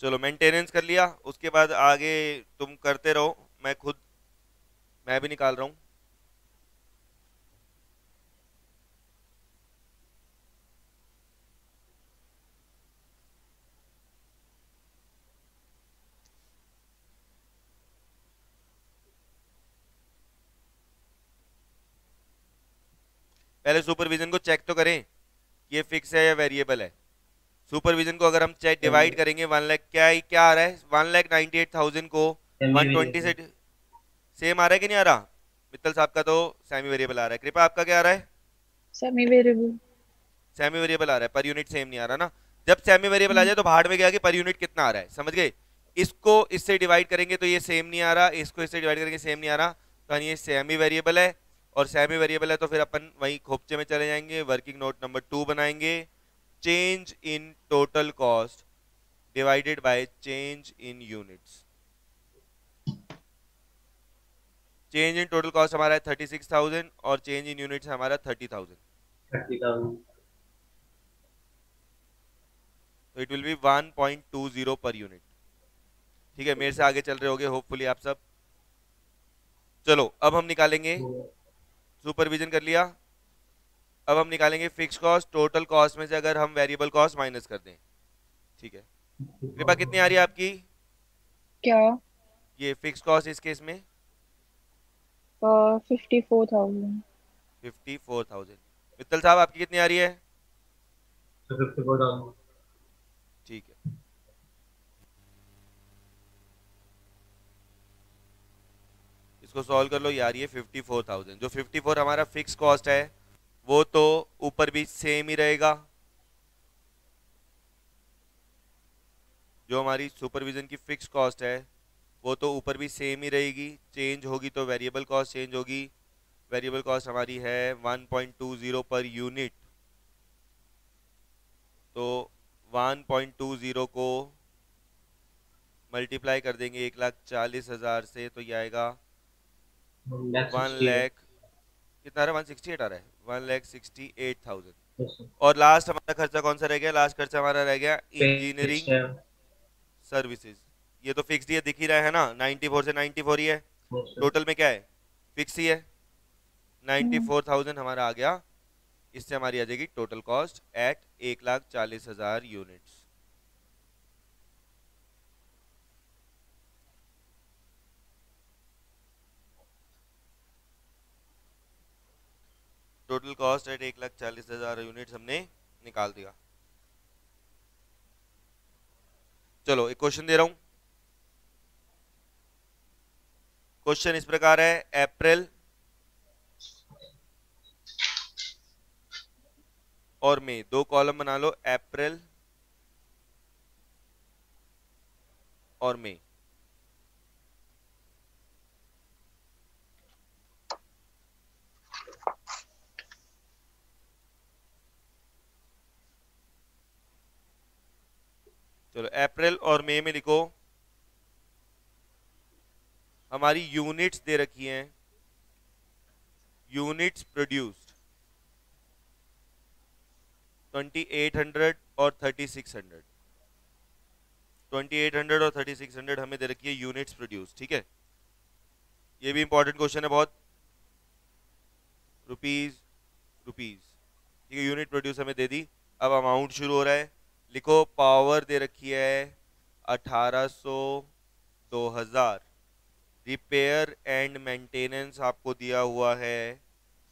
चलो मेंटेनेंस कर लिया, उसके बाद आगे तुम करते रहो, मैं भी निकाल रहा हूँ। पहले सुपरविजन को चेक तो करें ये फिक्स है या वेरिएबल है। सुपरविजन को अगर हम चेक डिवाइड करेंगे 1 लाख, क्या आ रहा है, 1,98,000 को सेमी 120 से वेरिएबल। सेम आ रहा है कि नहीं आ रहा। मित्तल साहब का तो सेमी वेरिएबल आ रहा है, कृपा आपका क्या आ रहा है, सेमी वेरिएबल। सेमी वेरिएबल आ रहा है, पर यूनिट सेम नहीं आ रहा ना। जब सेमी वेरिएबल आ जाए तो भाड़ में गया कि पर यूनिट कितना आ रहा है, समझ गए। इसको इससे डिवाइड करेंगे तो ये सेम नहीं आ रहा, इसको इससे डिवाइड करेंगे सेम नहीं आ रहा, तो यानी ये सेमी वेरिएबल है। और सेमी वेरिएबल है तो फिर अपन वही खोपचे में चले जाएंगे, वर्किंग नोट नंबर 2 बनाएंगे। Change in total cost divided by change in units. Change in total cost हमारा है 36,000 और चेंज इन यूनिट्स हमारा 30,000। 30,000। तो it will be 1.20 per unit. ठीक है, मेरे से आगे चल रहे होगे होपफुली आप सब। चलो अब हम निकालेंगे, सुपरविजन कर लिया। अब हम निकालेंगे फिक्स कॉस्ट टोटल कॉस्ट में से अगर हम वेरिएबल कॉस्ट माइनस कर दें। ठीक है, कृपा कितनी आ रही है आपकी, क्या? ये फिक्स कॉस्ट इस केस में 54,000। 54,000। मित्तल साहब आपकी कितनी आ रही है? 54,000। ठीक है, इसको सॉल्व कर लो यार। ये 54,000, जो 54 हमारा फिक्स कॉस्ट है वो तो ऊपर भी सेम ही रहेगा। जो हमारी सुपरविजन की फिक्स कॉस्ट है वो तो ऊपर भी सेम ही रहेगी। चेंज होगी तो वेरिएबल कॉस्ट चेंज होगी। वेरिएबल कॉस्ट हमारी है 1.20 पर यूनिट। तो 1.20 को मल्टीप्लाई कर देंगे 1,40,000 से, तो ये आएगा 1,00,000। कितना आ रहा है? 168 आ रहा है, 1,68,000। और लास्ट हमारा खर्चा कौन सा रह गया? लास्ट खर्चा हमारा रह गया इंजीनियरिंग सर्विसेज। ये तो फिक्स ही है, दिख ही रहा है ना, 94 से 94 ही है। टोटल में क्या है? फिक्स ही है। 94,000 हमारा आ गया। इससे हमारी आ जाएगी total cost at 1,40,000 units. Total cost at 1,40,000 units हमने निकाल दिया। चलो एक क्वेश्चन दे रहा हूं। क्वेश्चन इस प्रकार है, अप्रैल और मई, दो कॉलम बना लो, अप्रैल और मई। चलो अप्रैल और मई में लिखो। हमारी यूनिट्स दे रखी हैं, यूनिट्स प्रोड्यूस्ड 2800 और 3600। 2800 और 3600 हमें दे रखी है यूनिट्स प्रोड्यूस। ठीक है, ये भी इंपॉर्टेंट क्वेश्चन है बहुत। रुपीज रुपीज, ठीक है, यूनिट प्रोड्यूस हमें दे दी। अब अमाउंट शुरू हो रहा है, लिखो। पावर दे रखी है 1800, 2000। रिपेयर एंड मेंटेनेंस आपको दिया हुआ है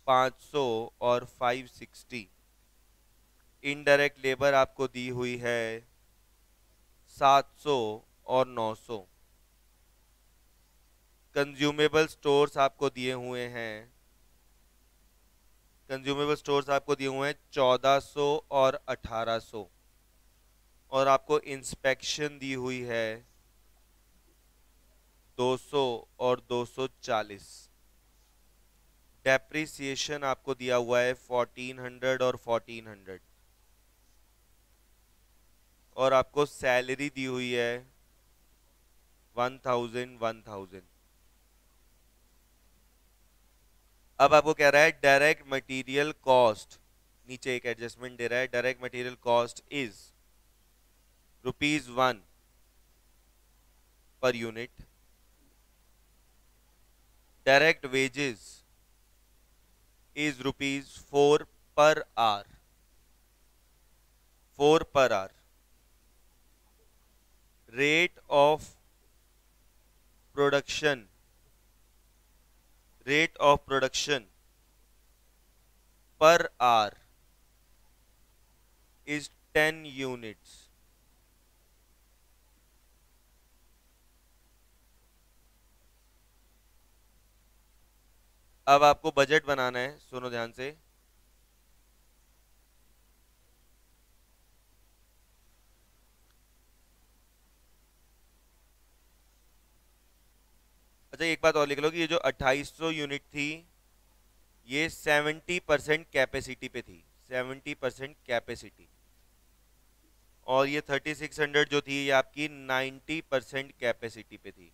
500 और 560। इनडायरेक्ट लेबर आपको दी हुई है 700 और 900। कंज्यूमेबल स्टोर्स आपको दिए हुए हैं, कंज्यूमेबल स्टोर्स आपको दिए हुए हैं 1400 और 1800। और आपको इंस्पेक्शन दी हुई है 200 और 240। डेप्रिसिएशन आपको दिया हुआ है 1400 और 1400। और आपको सैलरी दी हुई है 1000 1000। अब आपको कह रहा है डायरेक्ट मटेरियल कॉस्ट, नीचे एक एडजस्टमेंट दे रहा है, direct material cost is ₹1 per unit. Direct wages is ₹4 per hour, 4 per hour। Rate of production, rate of production per hour is 10 units। अब आपको बजट बनाना है, सुनो ध्यान से। अच्छा एक बात और लिख लो कि ये जो 2800 यूनिट थी ये 70% कैपेसिटी पे थी, 70% कैपेसिटी। और ये 3600 जो थी ये आपकी 90% कैपेसिटी पे थी,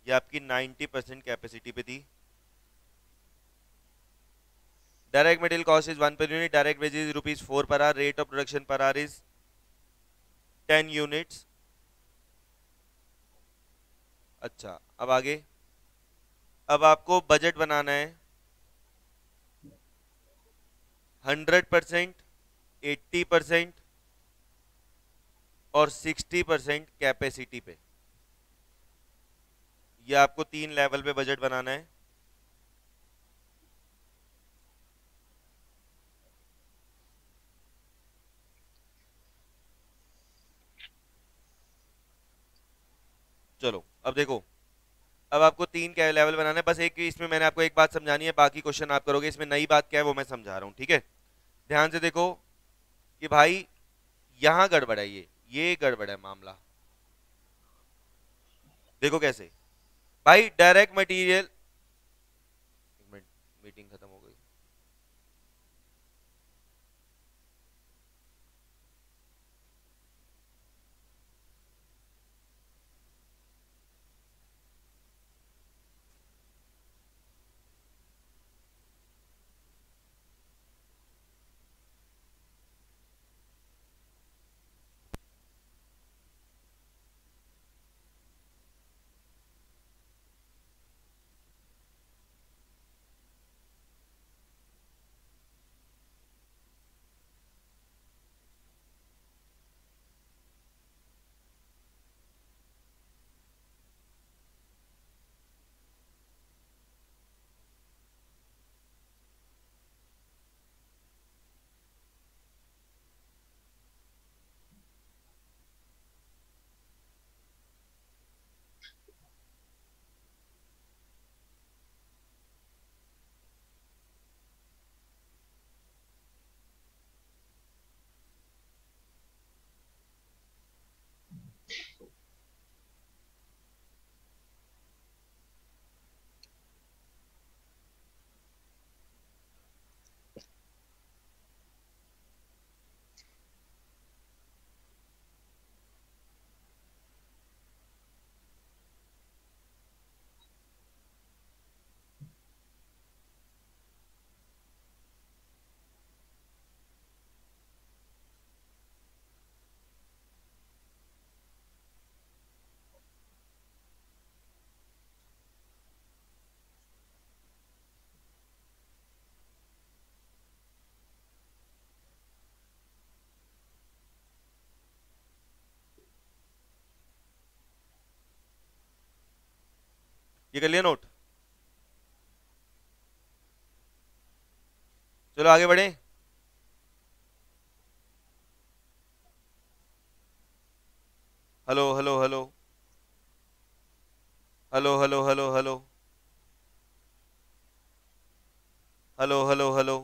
ये आपकी 90% कैपेसिटी पे थी। Direct material cost is 1 per unit, direct wages is ₹4 per hour, rate of production per hour is 10 units. अच्छा अब आगे, अब आपको बजट बनाना है 100%, 80% और 60% कैपेसिटी पे। ये आपको 3 लेवल पे बजट बनाना है। चलो अब देखो, अब आपको 3 क्या लेवल बनाना है, बस एक इसमें मैंने आपको एक बात समझानी है, बाकी क्वेश्चन आप करोगे। इसमें नई बात क्या है वो मैं समझा रहा हूँ, ठीक है। ध्यान से देखो कि भाई यहां गड़बड़ है, ये गड़बड़ है मामला। देखो कैसे भाई, डायरेक्ट मटेरियल, एक मिनट मीटिंग खत्म हो गई। ये कर लिया नोट, चलो आगे बढ़े। Hello hello hello hello hello hello hello hello hello hello,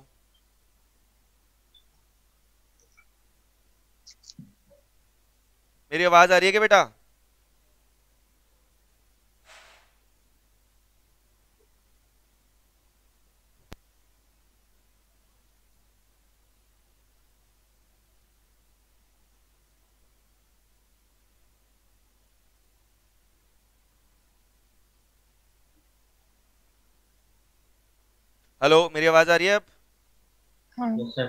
मेरी आवाज आ रही है क्या बेटा? हेलो, मेरी आवाज आ रही है अब? हाँ यस सर।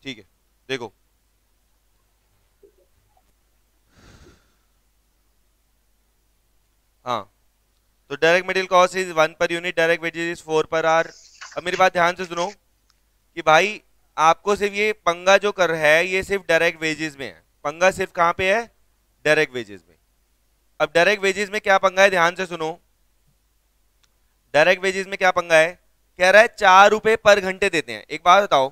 ठीक है, देखो हाँ, तो direct material cost is 1 per unit, direct wages is 4 per hour. अब मेरी बात ध्यान से सुनो कि भाई आपको सिर्फ ये पंगा जो कर रहा है ये सिर्फ डायरेक्ट वेजेस में है, पंगा सिर्फ कहाँ पे है? डायरेक्ट वेजेस में। अब डायरेक्ट वेजेस में क्या पंगा है, ध्यान से सुनो। डायरेक्ट वेजेस में क्या पंगा है, कह रहा है 4 रुपए पर घंटे देते हैं। एक बात बताओ,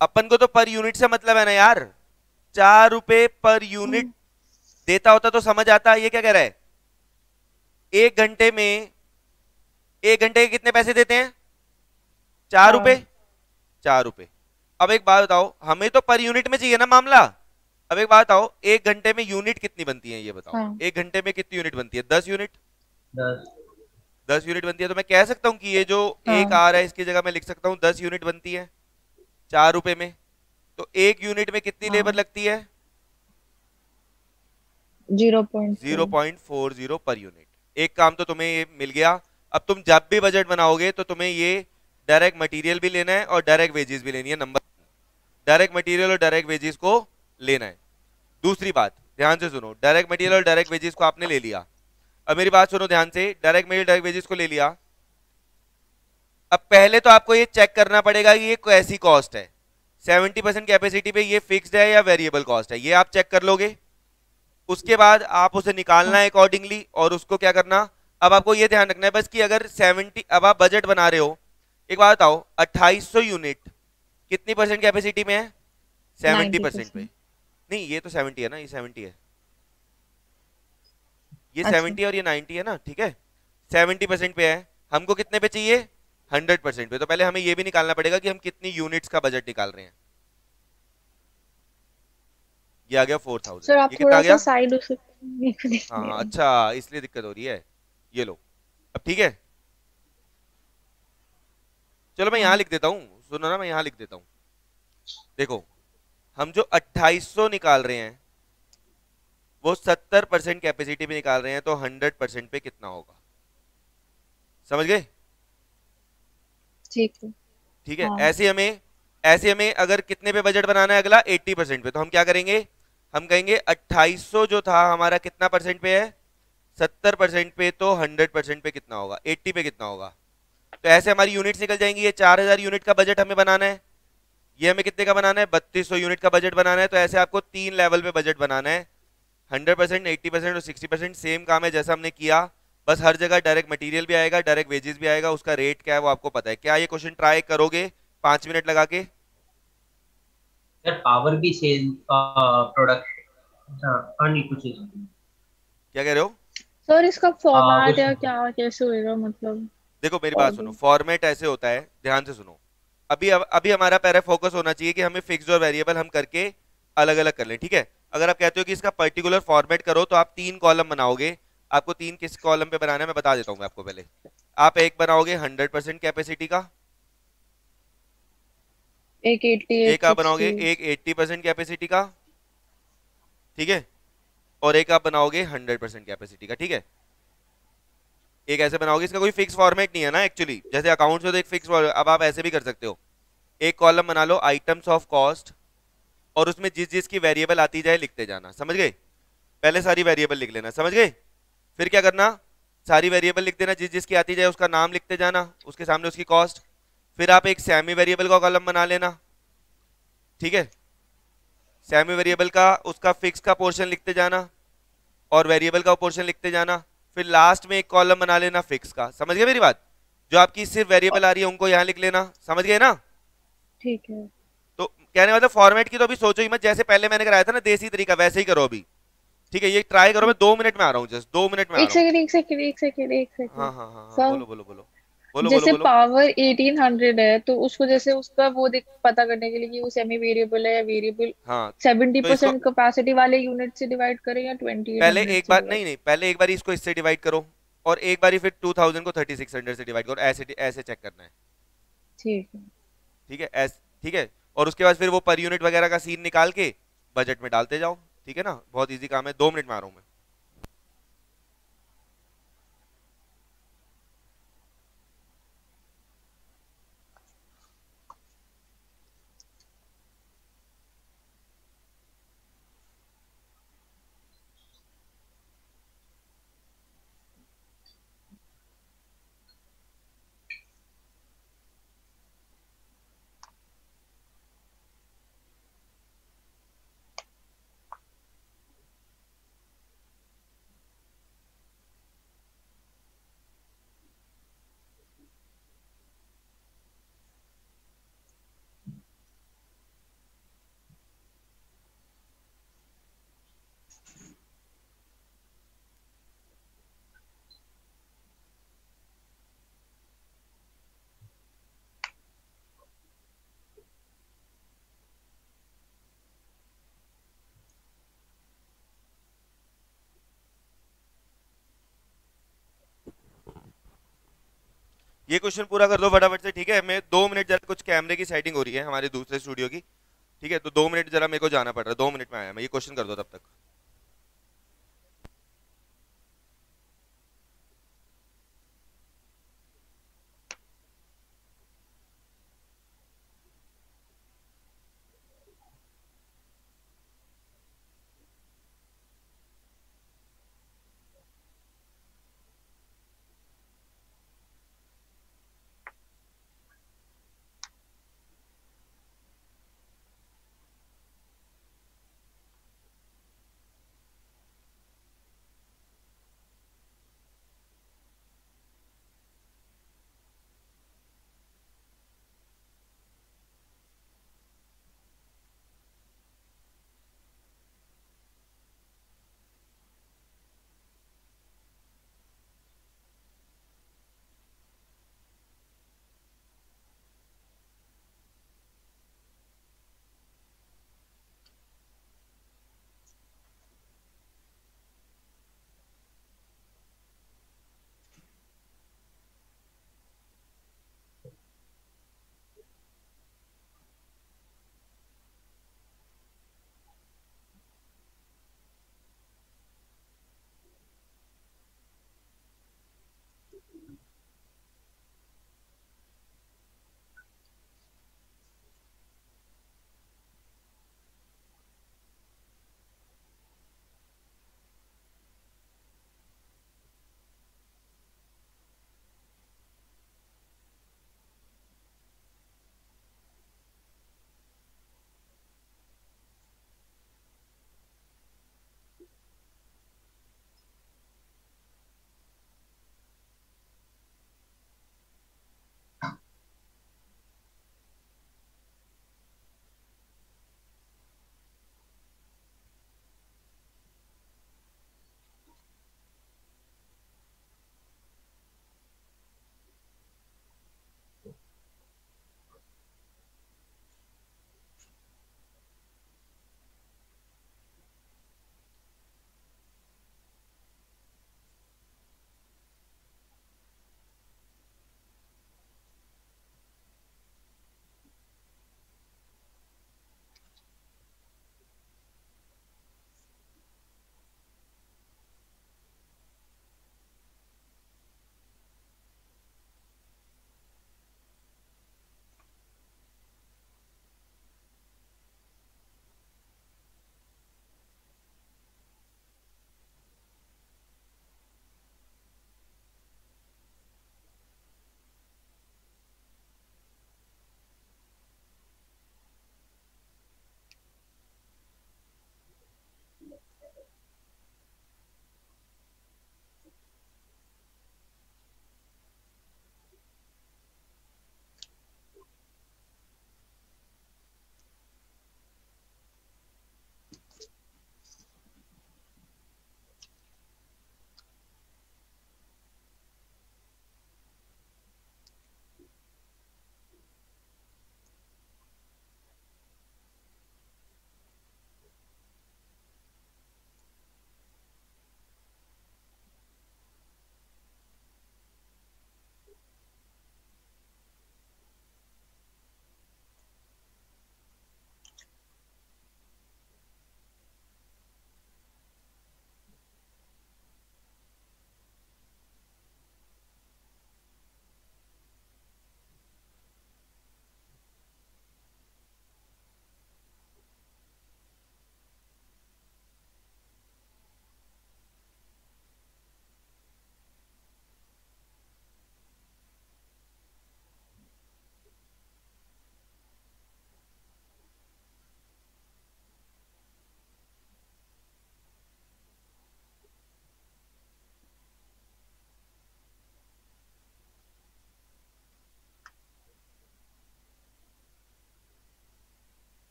अपन को तो पर यूनिट से मतलब है ना यार, 4 रुपए पर यूनिट देता होता तो समझ आता। ये क्या कह रहा है, 1 घंटे में, 1 घंटे के कितने पैसे देते हैं? 4 रुपए, 4 रुपए। अब एक बात बताओ, हमें तो पर यूनिट में चाहिए ना मामला। अब एक बात बताओ, 1 घंटे में यूनिट कितनी बनती है ये बताओ? हाँ 1 घंटे में कितनी यूनिट बनती है? 10 यूनिट। 10। 10 यूनिट बनती है, तो मैं कह सकता हूं कि ये जो एक हाँ आ रहा है इसकी जगह मैं लिख सकता हूं 10 यूनिट बनती है 4 रुपए में। तो 1 यूनिट में कितनी लेबर हाँ लगती है? 0.4। 0.40 पर यूनिट। एक काम तो तुम्हें ये मिल गया। अब तुम जब भी बजट बनाओगे तो तुम्हें ये डायरेक्ट मटेरियल भी लेना है और डायरेक्ट वेजेस भी लेनी है। नंबर, डायरेक्ट मटेरियल और डायरेक्ट वेजेस को लेना है। दूसरी बात ध्यान से सुनो, डायरेक्ट मटेरियल और डायरेक्ट वेजेस को आपने ले लिया। अब मेरी बात सुनो ध्यान से, डायरेक्ट मटेरियल डायरेक्ट वेजेस को ले लिया। अब पहले तो आपको ये चेक करना पड़ेगा कि ये कैसी कॉस्ट है, 70% कैपेसिटी पे ये फिक्स्ड है या वेरिएबल कॉस्ट है, ये आप चेक कर लोगे। उसके बाद आप उसे निकालना हाँ है अकॉर्डिंगली, और उसको क्या करना, अब आपको ये ध्यान रखना है बस कि अगर 70, अब आप बजट बना रहे हो, एक बात बताओ 2800 यूनिट कितनी परसेंट कैपेसिटी में है? 70% पे। 90%। नहीं ये तो 70 है ना, ये 70 है। ये अच्छा 70 और ये 90 है ना, ठीक है। 70% पे है, हमको कितने पे चाहिए? 100% पे। तो पहले हमें ये भी निकालना पड़ेगा कि हम कितनी यूनिट्स का बजट निकाल रहे हैं। ये आ गया 4000। सर, आप ये कितना थोड़ा आ सा गया? साइड हो सकते, मेरे को दिख नहीं हाँ रहा। अच्छा, इसलिए दिक्कत हो रही है। ये लो, अब ठीक है। चलो मैं यहाँ हाँ लिख देता हूँ, सुनो ना, मैं यहाँ लिख देता हूँ। देखो, हम जो 2800 निकाल रहे हैं वो 70% कैपेसिटी पे निकाल रहे हैं, तो 100% पे कितना होगा? समझ गए? ठीक है। ठीक है। हाँ ऐसे हमें अगर कितने पे बजट बनाना है अगला? 80% पे। तो हम क्या करेंगे? हम कहेंगे 2800 जो था हमारा कितना परसेंट पे है? 70% पे। तो 100% पे कितना होगा? 80 पे कितना होगा? तो ऐसे हमारी यूनिट्स निकल जाएंगी। ये 4000 यूनिट का बजट हमें बनाना है। ये हमें कितने का बनाना है? 3200 यूनिट का बजट बनाना है। तो ऐसे आपको 3 लेवल पे बजट बनाना है, 100%, 80% और 60%। सेम काम है जैसा हमने किया, बस हर जगह डायरेक्ट मटेरियल भी आएगा, डायरेक्ट वेजेस भी आएगा, उसका रेट क्या है वो आपको पता है। क्या ये क्वेश्चन ट्राई करोगे 5 मिनट लगा के? सर पावर की सेल प्रोडक्ट, हाँ नहीं कुछ नहीं। क्या कह रहे हो? सर, इसका फॉर्मेट कुछ या नहीं। क्या कैसे होएगा मतलब? देखो मेरी और बात सुनो, फॉर्मेट ऐसे होता है, ध्यान से सुनो। अभी हमारा पहले फोकस होना चाहिए कि हमें फिक्स और वेरिएबल हम करके अलग अलग कर लें, ठीक है। अगर आप कहते हो कि इसका पर्टिकुलर फॉर्मेट करो तो आप 3 कॉलम बनाओगे। आपको तीन किस कॉलम पे बनाना है मैं बता देता हूँ मैं आपको पहले। आप एक बनाओगे 100% कैपेसिटी का, एक 80, एक एक आप बनाओगे 60। एक 80% कैपेसिटी का, ठीक है, और एक आप बनाओगे 100% कैपेसिटी का, ठीक है। एक ऐसे बनाओगे, इसका कोई फिक्स फॉर्मेट नहीं है ना एक्चुअली, जैसे अकाउंट्स में तो एक फिक्स। अब आप ऐसे भी कर सकते हो, एक कॉलम बना लो आइटम्स ऑफ कॉस्ट, और उसमें जिस जिस की वेरिएबल आती जाए लिखते जाना, समझ गए? पहले सारी वेरिएबल लिख लेना, समझ गए? फिर क्या करना? सारी वेरिएबल लिख देना, जिस जिसकी आती जाए उसका नाम लिखते जाना, उसके सामने उसकी कॉस्ट। फिर आप एक सेमी वेरिएबल का कॉलम बना लेना, ठीक है। सेमी वेरिएबल का उसका फिक्स का पोर्शन लिखते जाना, और वेरिएबल का पोर्शन लिखते जाना। फिर लास्ट में एक कॉलम बना लेना फिक्स का। समझ गए मेरी बात? जो आपकी सिर्फ वेरिएबल आ रही है उनको यहाँ लिख लेना, समझ गए ना? ठीक है। तो कहने मतलब फॉर्मेट की तो अभी सोचो ही मत, जैसे पहले मैंने कराया था ना देसी तरीका, वैसे ही करो अभी। ठीक है, ये ट्राई करो। मैं ठीक। 2 मिनट में आ रहा हूँ, जस्ट 2 मिनट में आ एक रहा हूँ। सेकंड, एक सेकंड, एक सेकंड, एक हाँ सेकंड। हाँ हाँ हाँ, सर, बोलो बोलो बोलो, बोलो बोलो जैसे बोलो। पावर 1800 है तो उसको जैसे उसका वो देख पता करने के लिए कि वो सेमी वेरिएबल है या वेरिएबल, हाँ, सेवेंटी तो इसको परसेंट कैपेसिटी वाले यूनिट से डिवाइड करें या ट्वेंटी एट पहले हंड्रेड एक से बार, डिवाइड? नहीं नहीं, पहले एक बार इसको इससे डिवाइड करो, और एक बार फिर 2000 को 3600 से डिवाइड करो, ऐसे ऐसे चेक करना है। ठीक है। ठीक है, ठीक है। और उसके बाद फिर वो पर यूनिट वगैरह का सीन निकाल के बजट में डालते जाओ, ठीक है ना? बहुत इजी काम है, 2 मिनट में आ रहा हूँ मैं। ये क्वेश्चन पूरा कर दो फटाफट से, ठीक है। मैं 2 मिनट, जरा कुछ कैमरे की सेटिंग हो रही है हमारे दूसरे स्टूडियो की, ठीक है। तो 2 मिनट जरा मेरे को जाना पड़ रहा है, 2 मिनट में आया मैं। ये क्वेश्चन कर दो तब तक।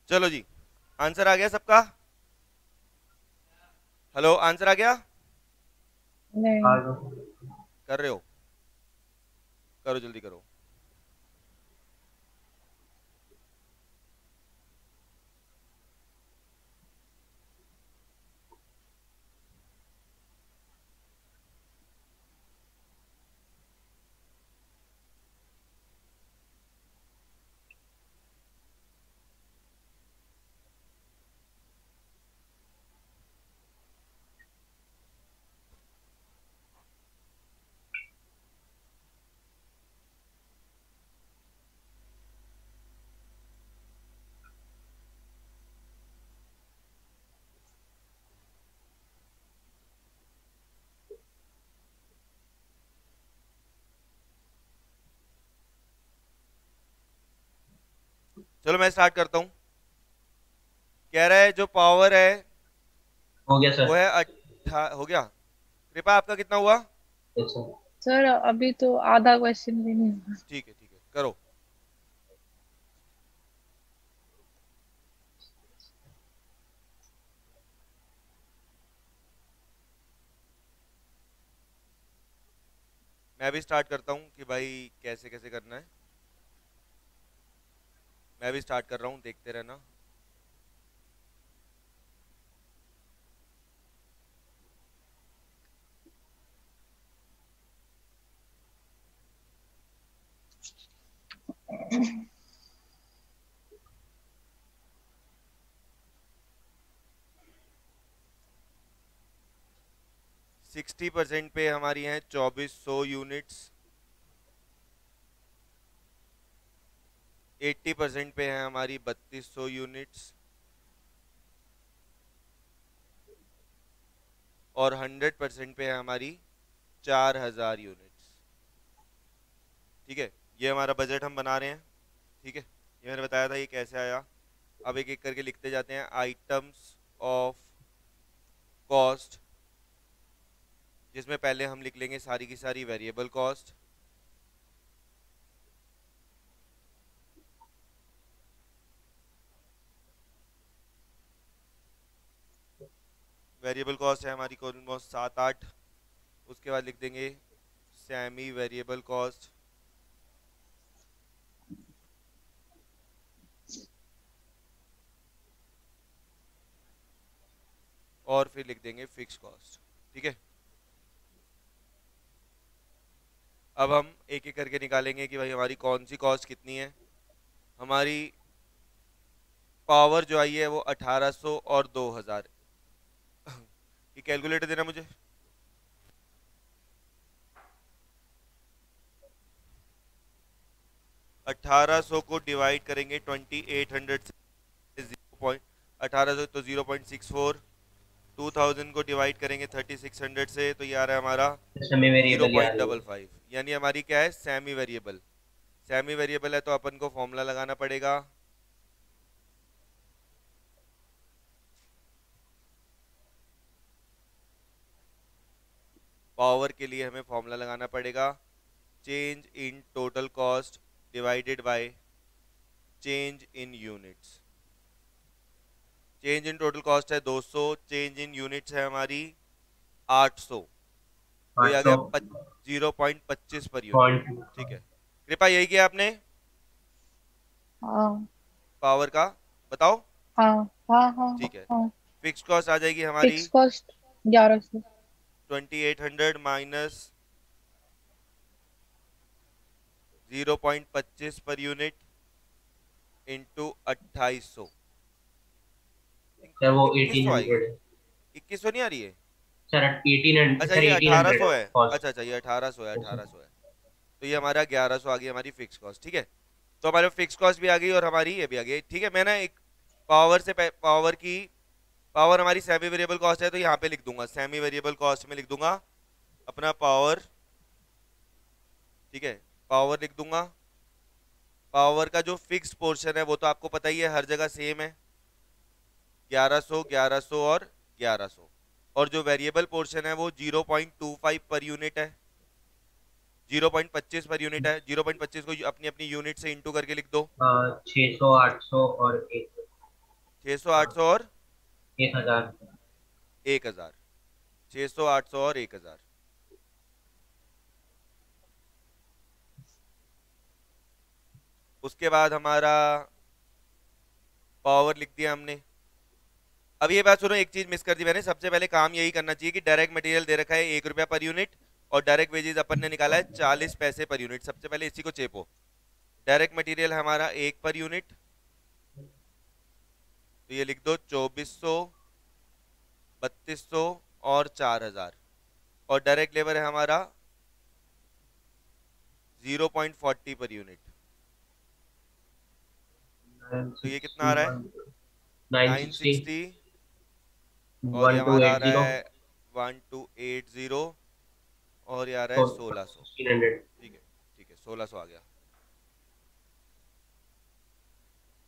चलो जी, आंसर आ गया सबका? हेलो, आंसर आ गया? नहीं। कर रहे हो? करो, जल्दी करो। चलो मैं स्टार्ट करता हूँ। कह रहा है जो पावर है हो गया वो सर। है हो गया। कृपा आपका कितना हुआ? अच्छा। सर अभी तो आधा क्वेश्चन भी नहीं हुआ। ठीक है, ठीक है, करो। मैं भी स्टार्ट करता हूँ कि भाई कैसे कैसे करना है। मैं भी स्टार्ट कर रहा हूँ, देखते रहना। हम्म। 60% पे हमारी हैं 2400 यूनिट्स। 80% पे है हमारी 3200 यूनिट्स। और 100% पे है हमारी 4000 यूनिट्स। ठीक है, ये हमारा बजट हम बना रहे हैं। ठीक है, ये मैंने बताया था ये कैसे आया। अब एक एक करके लिखते जाते हैं। आइटम्स ऑफ कॉस्ट, जिसमें पहले हम लिख लेंगे सारी की सारी वेरिएबल कॉस्ट। वेरिएबल कॉस्ट है हमारी ऑलमोस्ट 7-8। उसके बाद लिख देंगे सेमी वेरिएबल कॉस्ट। और फिर लिख देंगे फिक्स कॉस्ट। ठीक है, अब हम एक एक करके निकालेंगे कि भाई हमारी कौन सी कॉस्ट कितनी है। हमारी पावर जो आई है वो 1800 और 2000। ये कैलकुलेटर देना मुझे। 1800 को डिवाइड करेंगे 2800 से 1800 तो 0.64। 2000 को डिवाइड करेंगे 3600 से तो ये आ रहा है हमारा समय जीरो वेरिएबल पॉइंट याद डबल है। फाइव यानी हमारी क्या है, सेमी वेरिएबल। सेमी वेरिएबल है तो अपन को फॉर्मूला लगाना पड़ेगा। पावर के लिए हमें फॉर्मूला लगाना पड़ेगा change in total cost divided by change in units. Change in total cost है 200, चेंज इन यूनिट्स है हमारी 800। तो ये आ 800 गया 0.25 पर यूनिट। पॉइंट। ठीक है, कृपया यही किया आपने हाँ पावर का? बताओ। हाँ हाँ हाँ ठीक है, हाँ। फिक्स कॉस्ट आ जाएगी हमारी fix cost 1100। 2800 minus 0.25 per unit into 2800, sir वो 2100 आएगी। 1800 है 2100 नहीं आ रही है? सर, 1800 अच्छा सर, ये 1800 1800 है है। कॉस्ट। अच्छा अच्छा, ये 1800 है, 1800 है। तो ये हमारा 1100 आ गई हमारी फिक्स कॉस्ट, ठीक है। तो हमारे फिक्स कॉस्ट भी आ गई और हमारी ये भी आ गई, ठीक है। मैं ना एक पावर की, पावर हमारी सेमी वेरिएबल कॉस्ट है तो यहाँ पे लिख दूंगा, सेमी वेरिएबल कॉस्ट में लिख दूंगा अपना पावर, ठीक है। पावर लिख दूंगा। पावर का जो फिक्स्ड पोर्शन है वो तो आपको पता ही है, हर जगह सेम है, 1100 1100 और 1100। और जो वेरिएबल पोर्शन है वो 0.25 पर यूनिट है, 0.25 पर यूनिट है। 0.25 को अपनी अपनी यूनिट से इंटू करके लिख दो। 600, 800 और 600 800 और 1000। 1000। 600 800 और 1000। उसके बाद हमारा पावर लिख दिया हमने। अब ये बात सुनो, एक चीज मिस कर दी मैंने। सबसे पहले काम यही करना चाहिए कि डायरेक्ट मटेरियल दे रखा है 1 रुपया पर यूनिट और डायरेक्ट वेजेस अपन ने निकाला है 40 पैसे पर यूनिट। सबसे पहले इसी को चेपो। डायरेक्ट मटेरियल हमारा 1 पर यूनिट, तो ये लिख दो 2400, 3200 और 4000। और डायरेक्ट लेबर है हमारा 0.40 पर यूनिट, तो ये कितना आ रहा है? 960, 960। और ये हमारा आ रहा 1280, है 1280 और ये आ रहा है तो 1600। 1600। ठीक है, ठीक है, 1600 आ गया।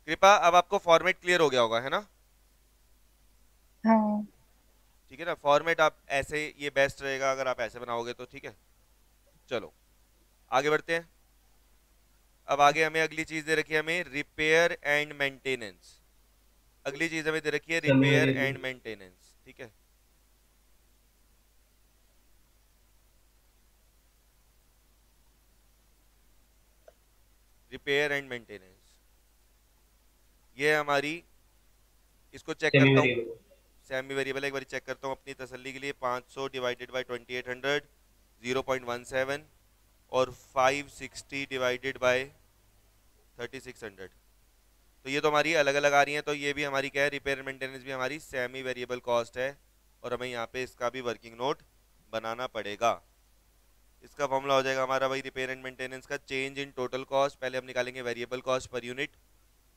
कृपा अब आपको फॉर्मेट क्लियर हो गया होगा, है ना? हाँ। ठीक है ना, फॉर्मेट आप ऐसे, ये बेस्ट रहेगा अगर आप ऐसे बनाओगे तो, ठीक है। चलो आगे बढ़ते हैं। अब आगे हमें अगली चीज दे रखी है, हमें रिपेयर एंड मेंटेनेंस। अगली चीज हमें दे रखी है रिपेयर एंड मेंटेनेंस, ठीक है। रिपेयर एंड मेंटेनेंस, ये हमारी, इसको चेक सेमी करता हूँ। वेरिएबल। सेमी वेरिएबल एक बार चेक करता हूँ अपनी तसल्ली के लिए। 500 डिवाइडेड बाई 2800, 0.17। और 560 डिवाइडेड बाय 3600। तो ये तो हमारी अलग अलग आ रही हैं, तो ये भी हमारी क्या है, रिपेयर मेंटेनेंस भी हमारी सेमी वेरिएबल कॉस्ट है। और हमें यहाँ पे इसका भी वर्किंग नोट बनाना पड़ेगा। इसका फॉर्मूला हो जाएगा हमारा भाई रिपेयर एंड मेंटेनेंस का, चेंज इन टोटल कॉस्ट। पहले हम निकालेंगे variable cost per unit,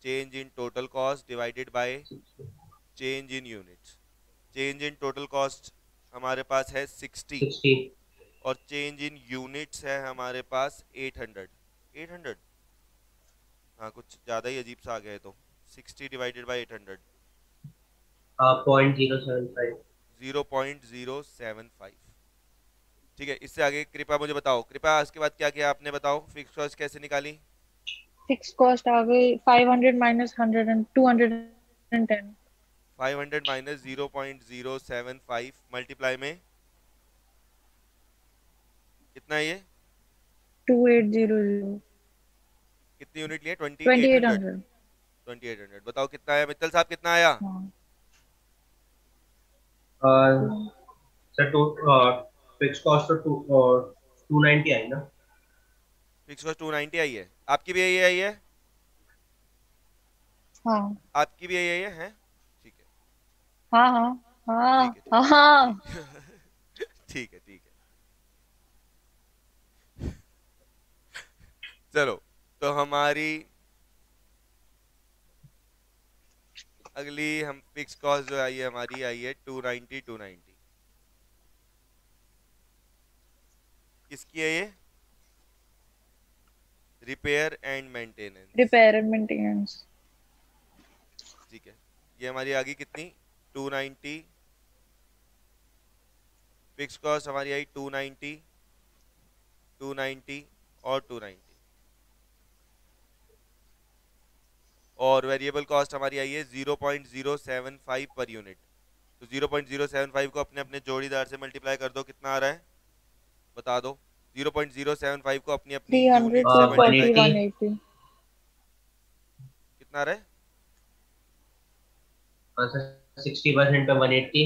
change in total cost divided by change in units. Change in total cost हमारे पास है 60 60। और चेंज इन यूनिट्स है हमारे पास 800। 800, हाँ कुछ ज़्यादा ही अजीब सा आ गया है। तो 60 डिवाइडेड बाई 800, 0.075। 0.075। ठीक है, इससे आगे कृपया मुझे बताओ। कृपया इसके बाद क्या किया आपने, बताओ फिक्स कॉस्ट कैसे निकाली? फिक्स कॉस्ट आ गई 500 माइनस 100 एंड 210। 500 माइनस 0.075 मल्टीप्लाई में कितना है ये? 2800। कितनी यूनिट लिए? 2800। 2800। 2800 बताओ कितना आया मित्तल साहब, कितना आया? हाँ। सर टू फिक्स कॉस्ट तो 290 आई ना। फिक्स कॉस्ट 290 आई है, आपकी भी यही आई है? हाँ आपकी भी यही आई है? ठीक है, हाँ हाँ हाँ ठीक है, हाँ ठीक है, हाँ। ठीक है। ठीक है, ठीक है। चलो, तो हमारी अगली हम फिक्स कॉस्ट जो आई है हमारी, आई है 290। 290 किसकी है ये? Repair and maintenance. Repair and maintenance. ठीक है, ये हमारी आ गई कितनी? 290। फिक्स कॉस्ट हमारी आई 290, 290 और 290। और वेरिएबल कॉस्ट हमारी आई है 0.075 पर यूनिट। तो 0.075 को अपने अपने जोड़ीदार से मल्टीप्लाई कर दो, कितना आ रहा है बता दो। 0.075 को अपनी अपनी 300, यूनिट से मल्टीप्लाई 240, 180। करो, 180। कितना आ रहा है? सर 60% पे 180।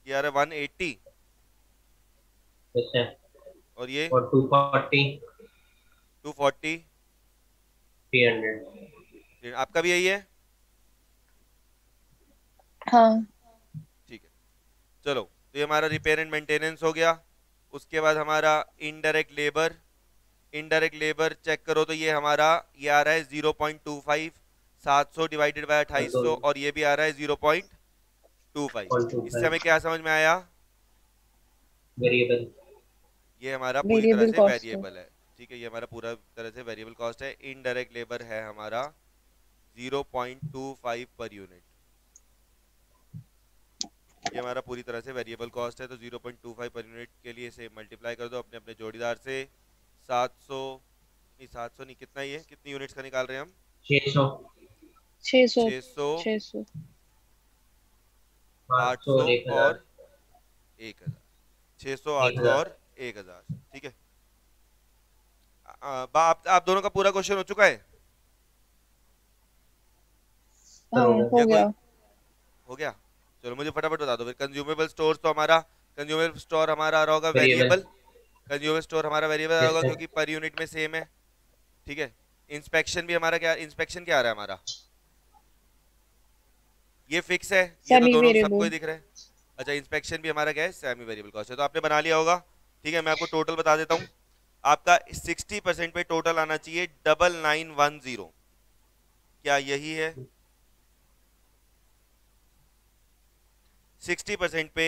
ये आ रहा है 180। जैसे और ये और 240, 240, 300। आपका भी यही है? हाँ। ठीक है, चलो। तो ये हमारा रिपेयर एंड मेंटेनेंस हो गया। उसके बाद हमारा indirect labour. Indirect labour check करो तो ये हमारा ये आ रहा है 0.25, 700 डिवाइडेड बाय 2800, और ये भी आ रहा है 0.25। इससे हमें क्या समझ में आया? वेरिएबल। ये हमारा पूरी तरह वेरिएबल से कॉस्ट है। वेरिएबल है। ठीक है, ये हमारा पूरा तरह से वेरिएबल कॉस्ट है। इनडायरेक्ट लेबर है हमारा 0.25 पर यूनिट। ये हमारा पूरी तरह से वेरिएबल कॉस्ट है। तो 0.25 पर यूनिट के लिए से मल्टीप्लाई कर दो अपने अपने जोड़ीदार से। 700 नहीं, 700 नहीं, कितना ही है, कितनी यूनिट्स का निकाल रहे हैं हम? 600, 600। 600, 600। 500 800 और 1000। और 1000। 600, 800 1000। और 1000। ठीक है। आप दोनों का पूरा क्वेश्चन हो चुका है हाँ, हो गया। हो या कोई? गया। हो गया। चलो मुझे फटाफट बता दो फिर। कंज्यूमेबल स्टोर तो हमारा, कंज्यूमेबल स्टोर हमारा आ रहा होगा वेरिएबल। वेरिएबल। कंज्यूमर स्टोर हमारा वेरिएबल यस होगा सर। क्योंकि पर यूनिट में सेम है। ठीक है। इंस्पेक्शन भी हमारा क्या, इंस्पेक्शन क्या आ रहा है हमारा? ये फिक्स है, ये तो सेमी दोनों सबको ही वेरिएबल। दिख रहा है। अच्छा, इंस्पेक्शन भी हमारा क्या है, सेमी वेरिएबल कॉस्ट है। तो आपने बना लिया होगा। ठीक है, मैं आपको टोटल बता देता हूँ। आपका 60% पे टोटल आना चाहिए 9910। क्या यही है? 60% पे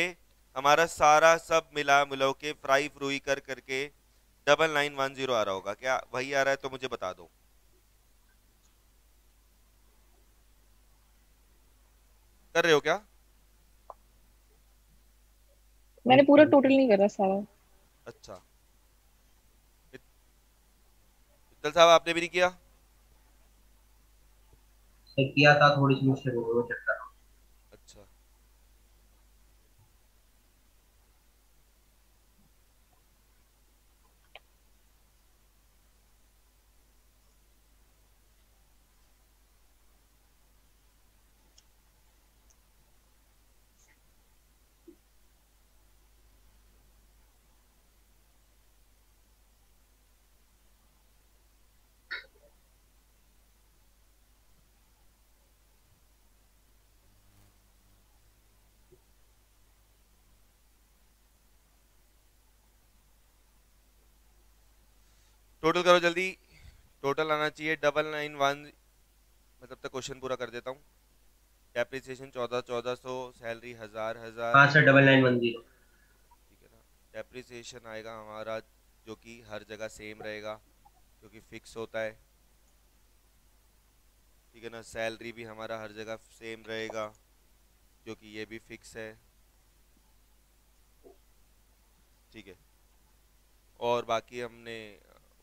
हमारा सारा सब मिला मिलो के फ्राई फ्रूई कर करके 9910 आ रहा होगा। क्या वही आ रहा है? तो मुझे बता दो। कर रहे हो क्या? मैंने पूरा टोटल नहीं करा सारा। अच्छा, मित्तल साहब आपने भी नहीं किया? सर किया था, थोड़ी सी मिस्टेक हो गई, वो चेक कर रहा हूँ। अच्छा, टोटल करो जल्दी। टोटल आना चाहिए 991। मैं तब तक क्वेश्चन पूरा कर देता हूँ। Depreciation 1400, salary 1000। हाँ सर, 9910। ठीक है ना? डेप्रिसिएशन आएगा हमारा जो कि हर जगह सेम रहेगा क्योंकि फिक्स होता है। ठीक है ना? सैलरी भी हमारा हर जगह सेम रहेगा क्योंकि ये भी फिक्स है। ठीक है। और बाकी हमने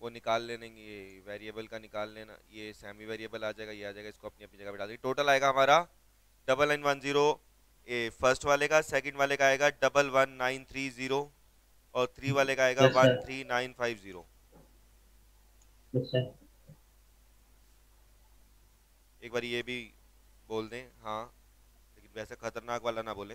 वो निकाल लेंगे, ये वेरिएबल का निकाल लेना। ये सेमी वेरिएबल आ जाएगा, ये आ जाएगा, इसको अपनी अपनी जगह पे डाल देंगे। टोटल आएगा हमारा 9910। ये फर्स्ट वाले का, सेकंड वाले का आएगा 11930, और 3 वाले का आएगा यस सर। 13950। Yes sir. एक बार ये भी बोल दें, हाँ, लेकिन वैसे खतरनाक वाला ना बोले।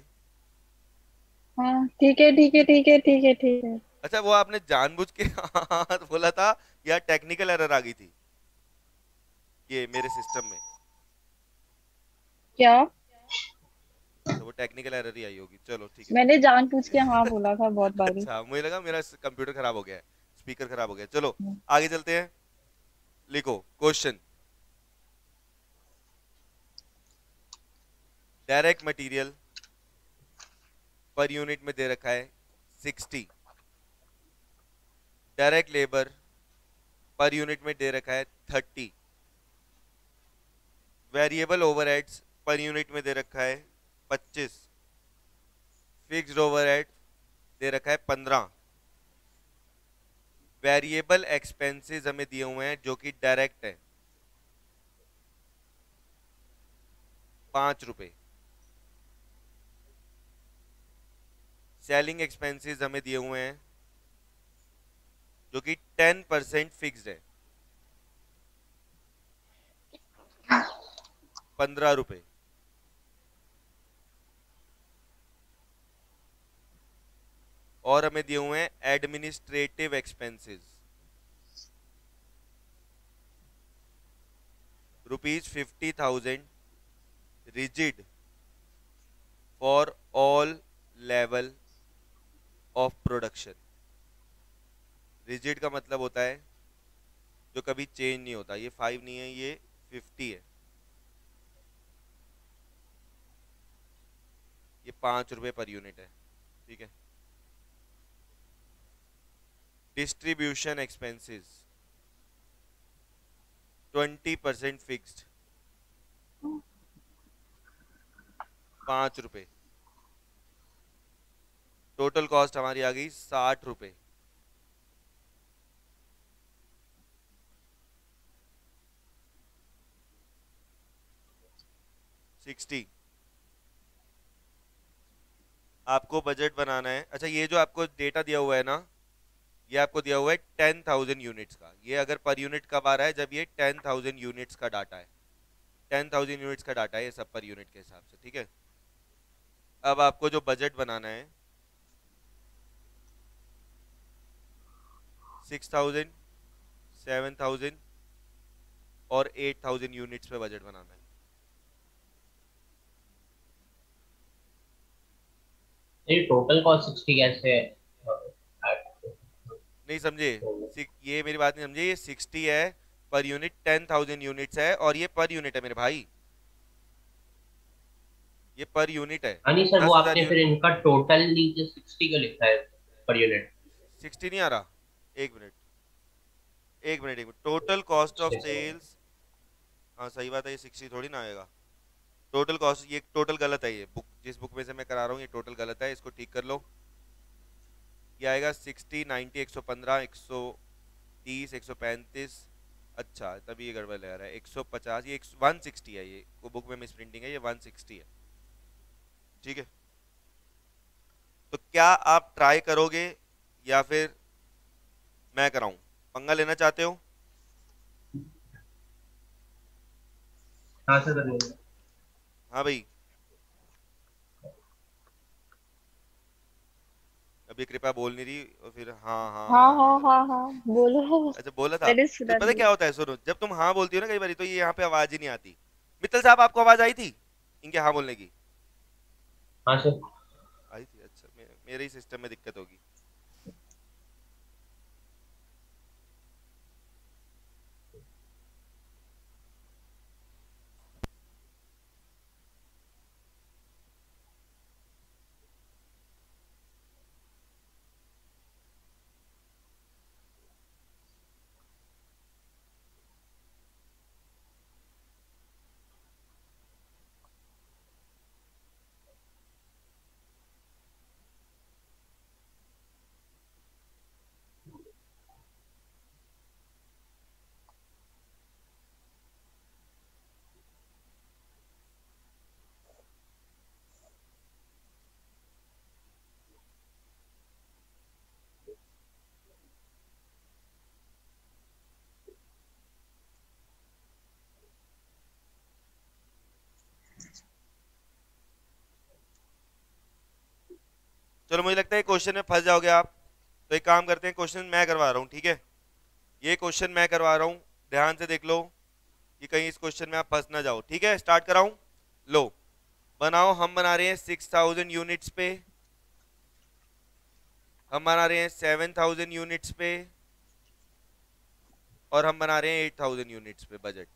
हाँ, ठीक है, ठीक है, ठीक है, ठीक है, ठीक है। अच्छा, वो आपने जानबूझ के हाँ बोला था या टेक्निकल एरर आ गई थी ये मेरे सिस्टम में? क्या? अच्छा, वो टेक्निकल एरर ही आई होगी। चलो ठीक है। मैंने जानबूझ के हाँ बोला था बहुत बारी। अच्छा, मुझे लगा मेरा कंप्यूटर खराब हो गया है, स्पीकर खराब हो गया। चलो आगे चलते हैं। लिखो question. Direct material per unit में दे रखा है 60। डायरेक्ट लेबर पर यूनिट में दे रखा है 30। वेरिएबल ओवरहेड्स पर यूनिट में दे रखा है 25। फिक्स्ड ओवरहेड दे रखा है 15। वेरिएबल एक्सपेंसेस हमें दिए हुए हैं जो कि डायरेक्ट है, 5 रुपए। सेलिंग एक्सपेंसेस हमें दिए हुए हैं जो कि 10% फिक्स्ड है, 15 रुपए। और हमें दिए हुए हैं administrative expenses ₹50,000 rigid for all level of production. Rigid का मतलब होता है जो कभी चेंज नहीं होता। ये 5 नहीं है, ये 50 है। ये ₹5 पर यूनिट है, ठीक है। Distribution expenses 20% fixed, ₹5। Total cost हमारी आ गई ₹60। 60। आपको बजट बनाना है। अच्छा, ये जो आपको डेटा दिया हुआ है ना, ये आपको दिया हुआ है 10,000 यूनिट्स का। ये अगर पर यूनिट कब आ रहा है, जब ये 10,000 यूनिट्स का डाटा है। 10,000 यूनिट्स का डाटा है ये सब पर यूनिट के हिसाब से, ठीक है। अब आपको जो बजट बनाना है 6,000, 7,000 और 8,000 यूनिट्स पे बजट बनाना है। ये टोटल कॉस्ट 60 कैसे नहीं समझे? ये मेरी बात नहीं समझे। ये 60 है पर यूनिट, 10,000 यूनिट्स है और ये पर यूनिट है मेरे भाई, ये पर यूनिट है। हाँ नहीं सर, वो 10,000 आपने फिर इनका टोटल नीचे 60 का लिखा है पर यूनिट। 60 नहीं आ रहा। एक मिनट, एक मिनट, एक minute. Total cost of sales, हाँ सही बात है, ये 60 थोड़ी ना आएगा। टोटल कॉस्ट, ये टोटल गलत है। ये बुक, जिस बुक में से मैं करा रहा हूँ ये टोटल गलत है, इसको ठीक कर लो। ये आएगा 60, 90, 115, 130, 135। अच्छा, तभी ये गड़बड़ लग रहा है। 150, ये 160 है। ये वो बुक में मिस प्रिंटिंग है, ये 160 है, ठीक है। तो क्या आप ट्राई करोगे या फिर मैं कराऊं? पंगा लेना चाहते हो? हाँ सर कर लीजिए। हाँ भाई, अभी कृपया बोल नहीं रही और फिर हाँ हाँ हाँ हाँ हाँ हाँ। हाँ हाँ, बोलो। अच्छा बोला था। मैंने तो सुना पता है नहीं। क्या होता है, सुनो, जब तुम हाँ बोलती हो ना कई बार, तो ये यहाँ पे आवाज ही नहीं आती। मित्तल साहब, आपको आवाज आई थी इनके हाँ बोलने की? हाँ सर। आई थी, अच्छा। मेरे ही सिस्टम में दिक्कत होगी। चलो, मुझे लगता है क्वेश्चन में फंस जाओगे आप। तो एक काम करते हैं, क्वेश्चन मैं करवा रहा हूँ, ठीक है। ये क्वेश्चन मैं करवा रहा हूँ, ध्यान से देख लो कि कहीं इस क्वेश्चन में आप फंस ना जाओ, ठीक है। स्टार्ट कराऊं? लो, बनाओ। हम बना रहे हैं 6,000 यूनिट्स पे, हम बना रहे हैं 7,000 यूनिट्स पे, और हम बना रहे हैं 8,000 यूनिट्स पे बजट,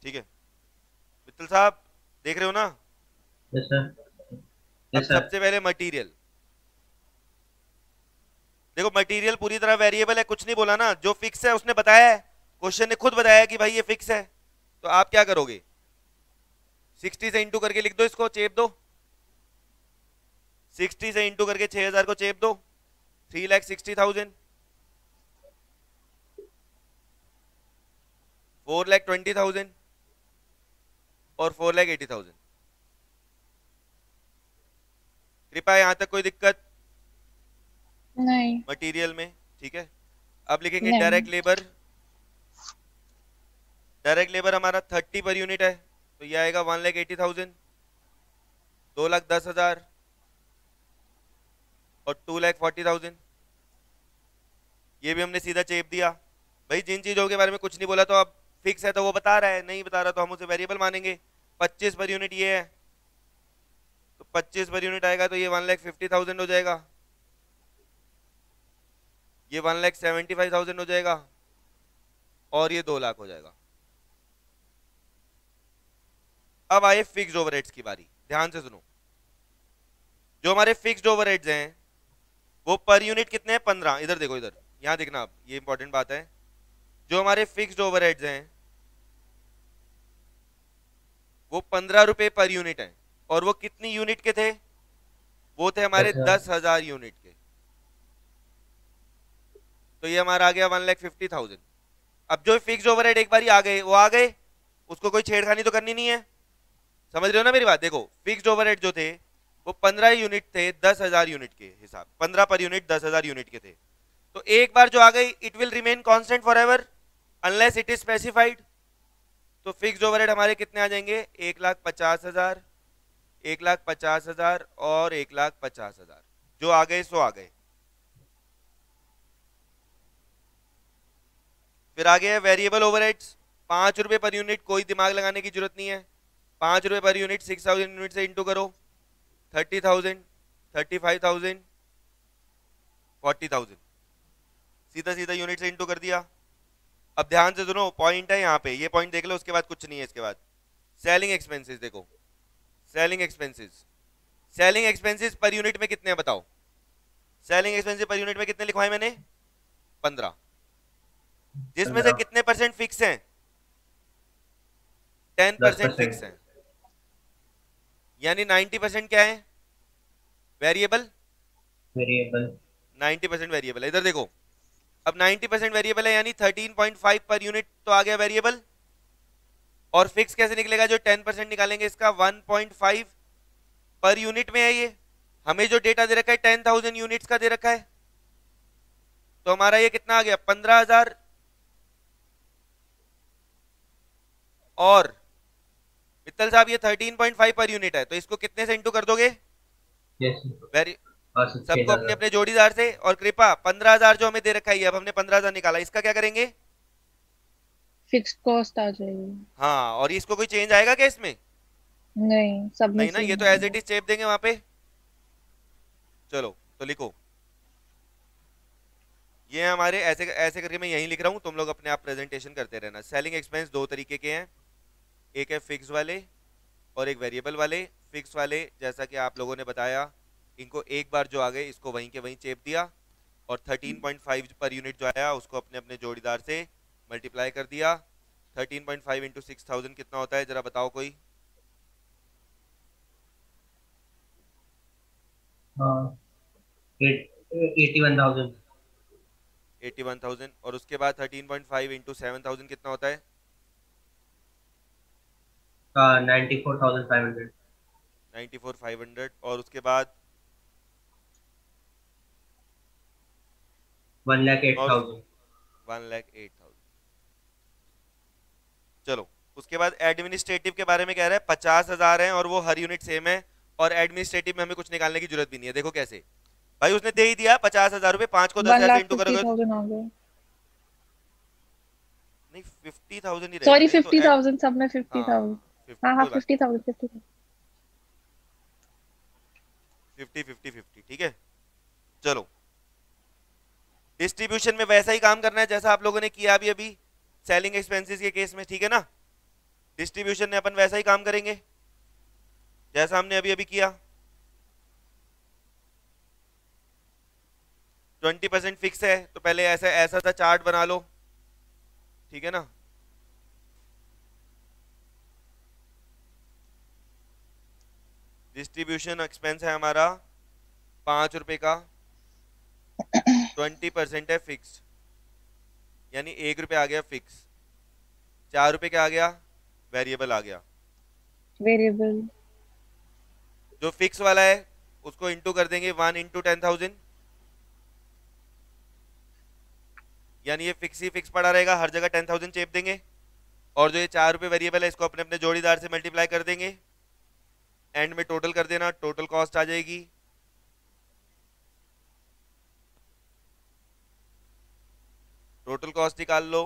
ठीक है। मित्तल साहब, देख रहे हो ना? Yes sir. अब यस सर। सबसे पहले मटेरियल देखो। मटेरियल पूरी तरह वेरिएबल है, कुछ नहीं बोला ना। जो फिक्स है उसने बताया है, क्वेश्चन ने खुद बताया कि भाई ये फिक्स है। तो आप क्या करोगे? 60 से इंटू करके लिख दो, इसको चेप दो। 60 से इंटू करके 6,000 को चेप दो, 3,60,000। 4,20,000 और 4,80,000। कृपया यहां तक कोई दिक्कत? नहीं मटेरियल में, ठीक है। अब लिखेंगे नहीं। Direct labour. डायरेक्ट लेबर हमारा 30 पर यूनिट है, तो ये आएगा 1,80,000, 2,10,000, और 2,40,000, ये भी हमने सीधा चेप दिया। भाई जिन चीजों के बारे में कुछ नहीं बोला तो अब फिक्स है तो वो बता रहा है, नहीं बता रहा तो हम उसे वेरिएबल मानेंगे। 25 पर यूनिट ये है, तो 25 पर यूनिट आएगा तो ये 1,50,000 हो जाएगा, ये 1,75,000 हो जाएगा, और ये 2 लाख हो जाएगा। अब आए फिक्स्ड ओवरहेड्स की बारी, ध्यान से सुनो। जो हमारे फिक्स्ड ओवरहेड्स हैं वो पर यूनिट कितने हैं? 15। इधर देखो, इधर यहां देखना आप, ये इंपॉर्टेंट बात है। जो हमारे फिक्स्ड ओवरहेड्स हैं वो 15 रुपए पर यूनिट है, और वो कितनी यूनिट के थे? वो थे हमारे 10,000 यूनिट के। तो ये हमारा आ गया 1,50,000। अब जो फिक्स्ड ओवरहेड एक बार आ गए वो आ गए, उसको कोई छेड़खानी तो करनी नहीं है, समझ रहे हो ना मेरी बात? देखो फिक्स्ड ओवरहेड जो थे वो 15 यूनिट थे 10,000 यूनिट के हिसाब, 15 पर यूनिट 10,000 यूनिट के थे। तो एक बार जो आ गई it will remain constant for ever unless it is specified. तो फिक्स्ड ओवरहेड हमारे कितने आ जाएंगे? 1,50,000, 1,50,000 और 1,50,000। जो आ गए सो आ गए। फिर आ गया वेरिएबल ओवरहेड्स, 5 रुपए पर यूनिट, कोई दिमाग लगाने की जरूरत नहीं है। 5 रुपए पर यूनिट 6,000 यूनिट से इंटू करो, 30,000, 35,000, 40,000, सीधा सीधा यूनिट से इंटू कर दिया। अब ध्यान से सुनो, पॉइंट है यहाँ पे, ये पॉइंट देख लो, उसके बाद कुछ नहीं है। इसके बाद सेलिंग एक्सपेंसेस देखो, selling expenses, selling expenses per unit में कितने हैं बताओ? सेलिंग एक्सपेंसेस पर यूनिट में कितने लिखवाए मैंने? 15, जिसमें से कितने परसेंट फिक्स हैं? 10% फिक्स हैं, यानी 90% क्या है? वेरिएबल। वेरिएबल 90% वेरिएबल है। इधर देखो, अब 90% वेरिएबल है यानी 13.5 पर यूनिट तो आ गया वेरिएबल। और फिक्स कैसे निकलेगा? जो 10% निकालेंगे इसका 1.5 पर यूनिट में है। ये हमें जो डेटा दे रखा है 10,000 यूनिट्स का दे रखा है, तो हमारा ये कितना आ गया? 15,000। और मित्तल साहब ये 13.5 पर यूनिट है, तो इसको कितने से इंटू कर दोगे? वेरी सबको अपने अपने जोड़ीदार से। और कृपा 15,000 जो हमें दे रखा है, अब हमने 15,000 निकाला, इसका क्या करेंगे? फिक्स्ड कॉस्ट आ जाएगी। हाँ, और इसको कोई चेंज आएगा क्या इसमें? नहीं, सब में नहीं ना, ये तो एज इट इज चेप देंगे वहां पे। चलो तो लिखो, ये हमारे ऐसे ऐसे करके मैं यहीं लिख रहा हूं, तुम लोग अपने आप प्रेजेंटेशन करते रहना। सेलिंग एक्सपेंस दो तरीके के हैं, एक है फिक्स वाले और एक वेरिएबल वाले। फिक्स वाले जैसा कि आप लोगों ने बताया, इनको एक बार जो आ गए इसको वहीं के वहीं चेप दिया, और 13.5 पर यूनिट जो आया उसको अपने अपने जोड़ीदार से मल्टीप्लाई कर दिया। 13.5 इंटू 6,000 कितना होता है जरा बताओ कोई? 81,000। 81,000। और उसके बाद 13.5 इंटू 7,000 कितना होता है? 94,500। 94,500। और उसके बाद 1,08,000। 1,08,000। चलो उसके बाद एडमिनिस्ट्रेटिव के बारे में कह रहा है 50,000 है और वो हर यूनिट सेम है, और एडमिनिस्ट्रेटिव में हमें कुछ निकालने की जरूरत भी नहीं है। देखो कैसे भाई, उसने दे ही दिया 50,000 रुपए, 5 को 10 से इंटू करोगे। 1,50,000 आ गए। नहीं 50,000 ही सॉरी, रहेगा। 50,000, सब में 50,000। हाँ हाँ, 50,000 50,000 50,000। 50-50-50, ठीक है। चलो डिस्ट्रीब्यूशन में वैसा ही काम करना है जैसा आप लोगों ने किया अभी अभी सेलिंग एक्सपेंसेस के केस में, ठीक है ना? डिस्ट्रीब्यूशन में अपन वैसा ही काम करेंगे जैसा हमने अभी अभी किया। 20% फिक्स है तो पहले ऐसा ऐसा सा चार्ट बना लो, ठीक है ना? डिस्ट्रीब्यूशन एक्सपेंस है हमारा 5 रुपए का, 20% है फिक्स, यानी 1 रुपए आ गया फिक्स, 4 रुपए क्या आ गया? वेरिएबल आ गया। वेरिएबल जो फिक्स वाला है उसको इंटू कर देंगे 1 इंटू 10,000, यानी ये फिक्स ही फिक्स पड़ा रहेगा, हर जगह 10,000 चेप देंगे। और जो ये 4 रुपए वेरिएबल है इसको अपने अपने जोड़ीदार से मल्टीप्लाई कर देंगे, एंड में टोटल कर देना, टोटल कॉस्ट आ जाएगी टोटल कॉस्ट निकाल लो।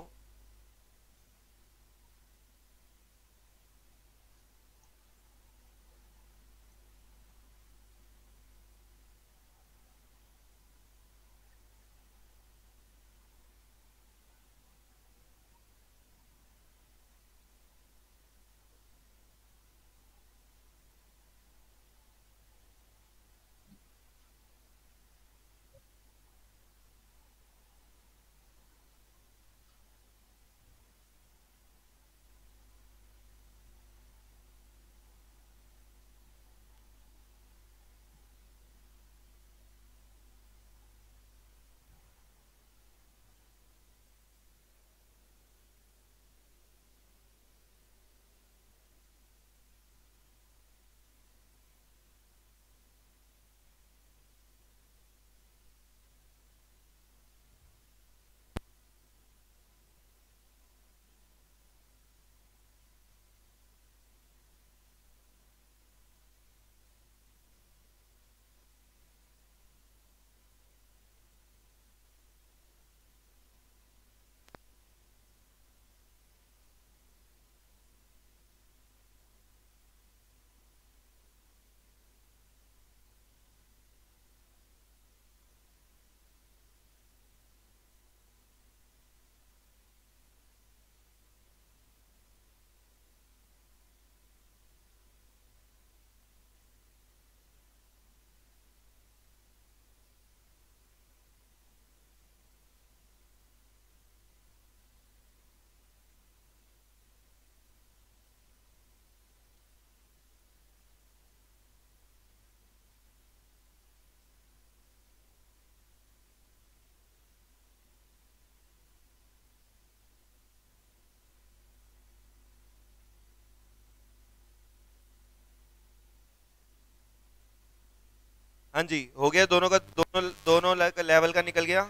हाँ जी, हो गया दोनों का, दोनों दोनों लेवल का निकल गया।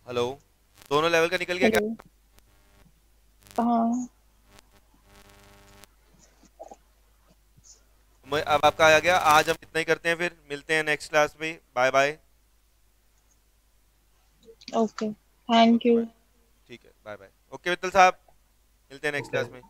हेलो, दोनों लेवल का निकल गया क्या? हेलो। हाँ। अब आपका आ गया। आज हम इतना ही करते हैं, फिर मिलते हैं नेक्स्ट क्लास में। Bye bye. Okay, thank okay you. Bye. ठीक है, बाय बाय। ओके मित्तल साहब, मिलते हैं नेक्स्ट ओके। क्लास में।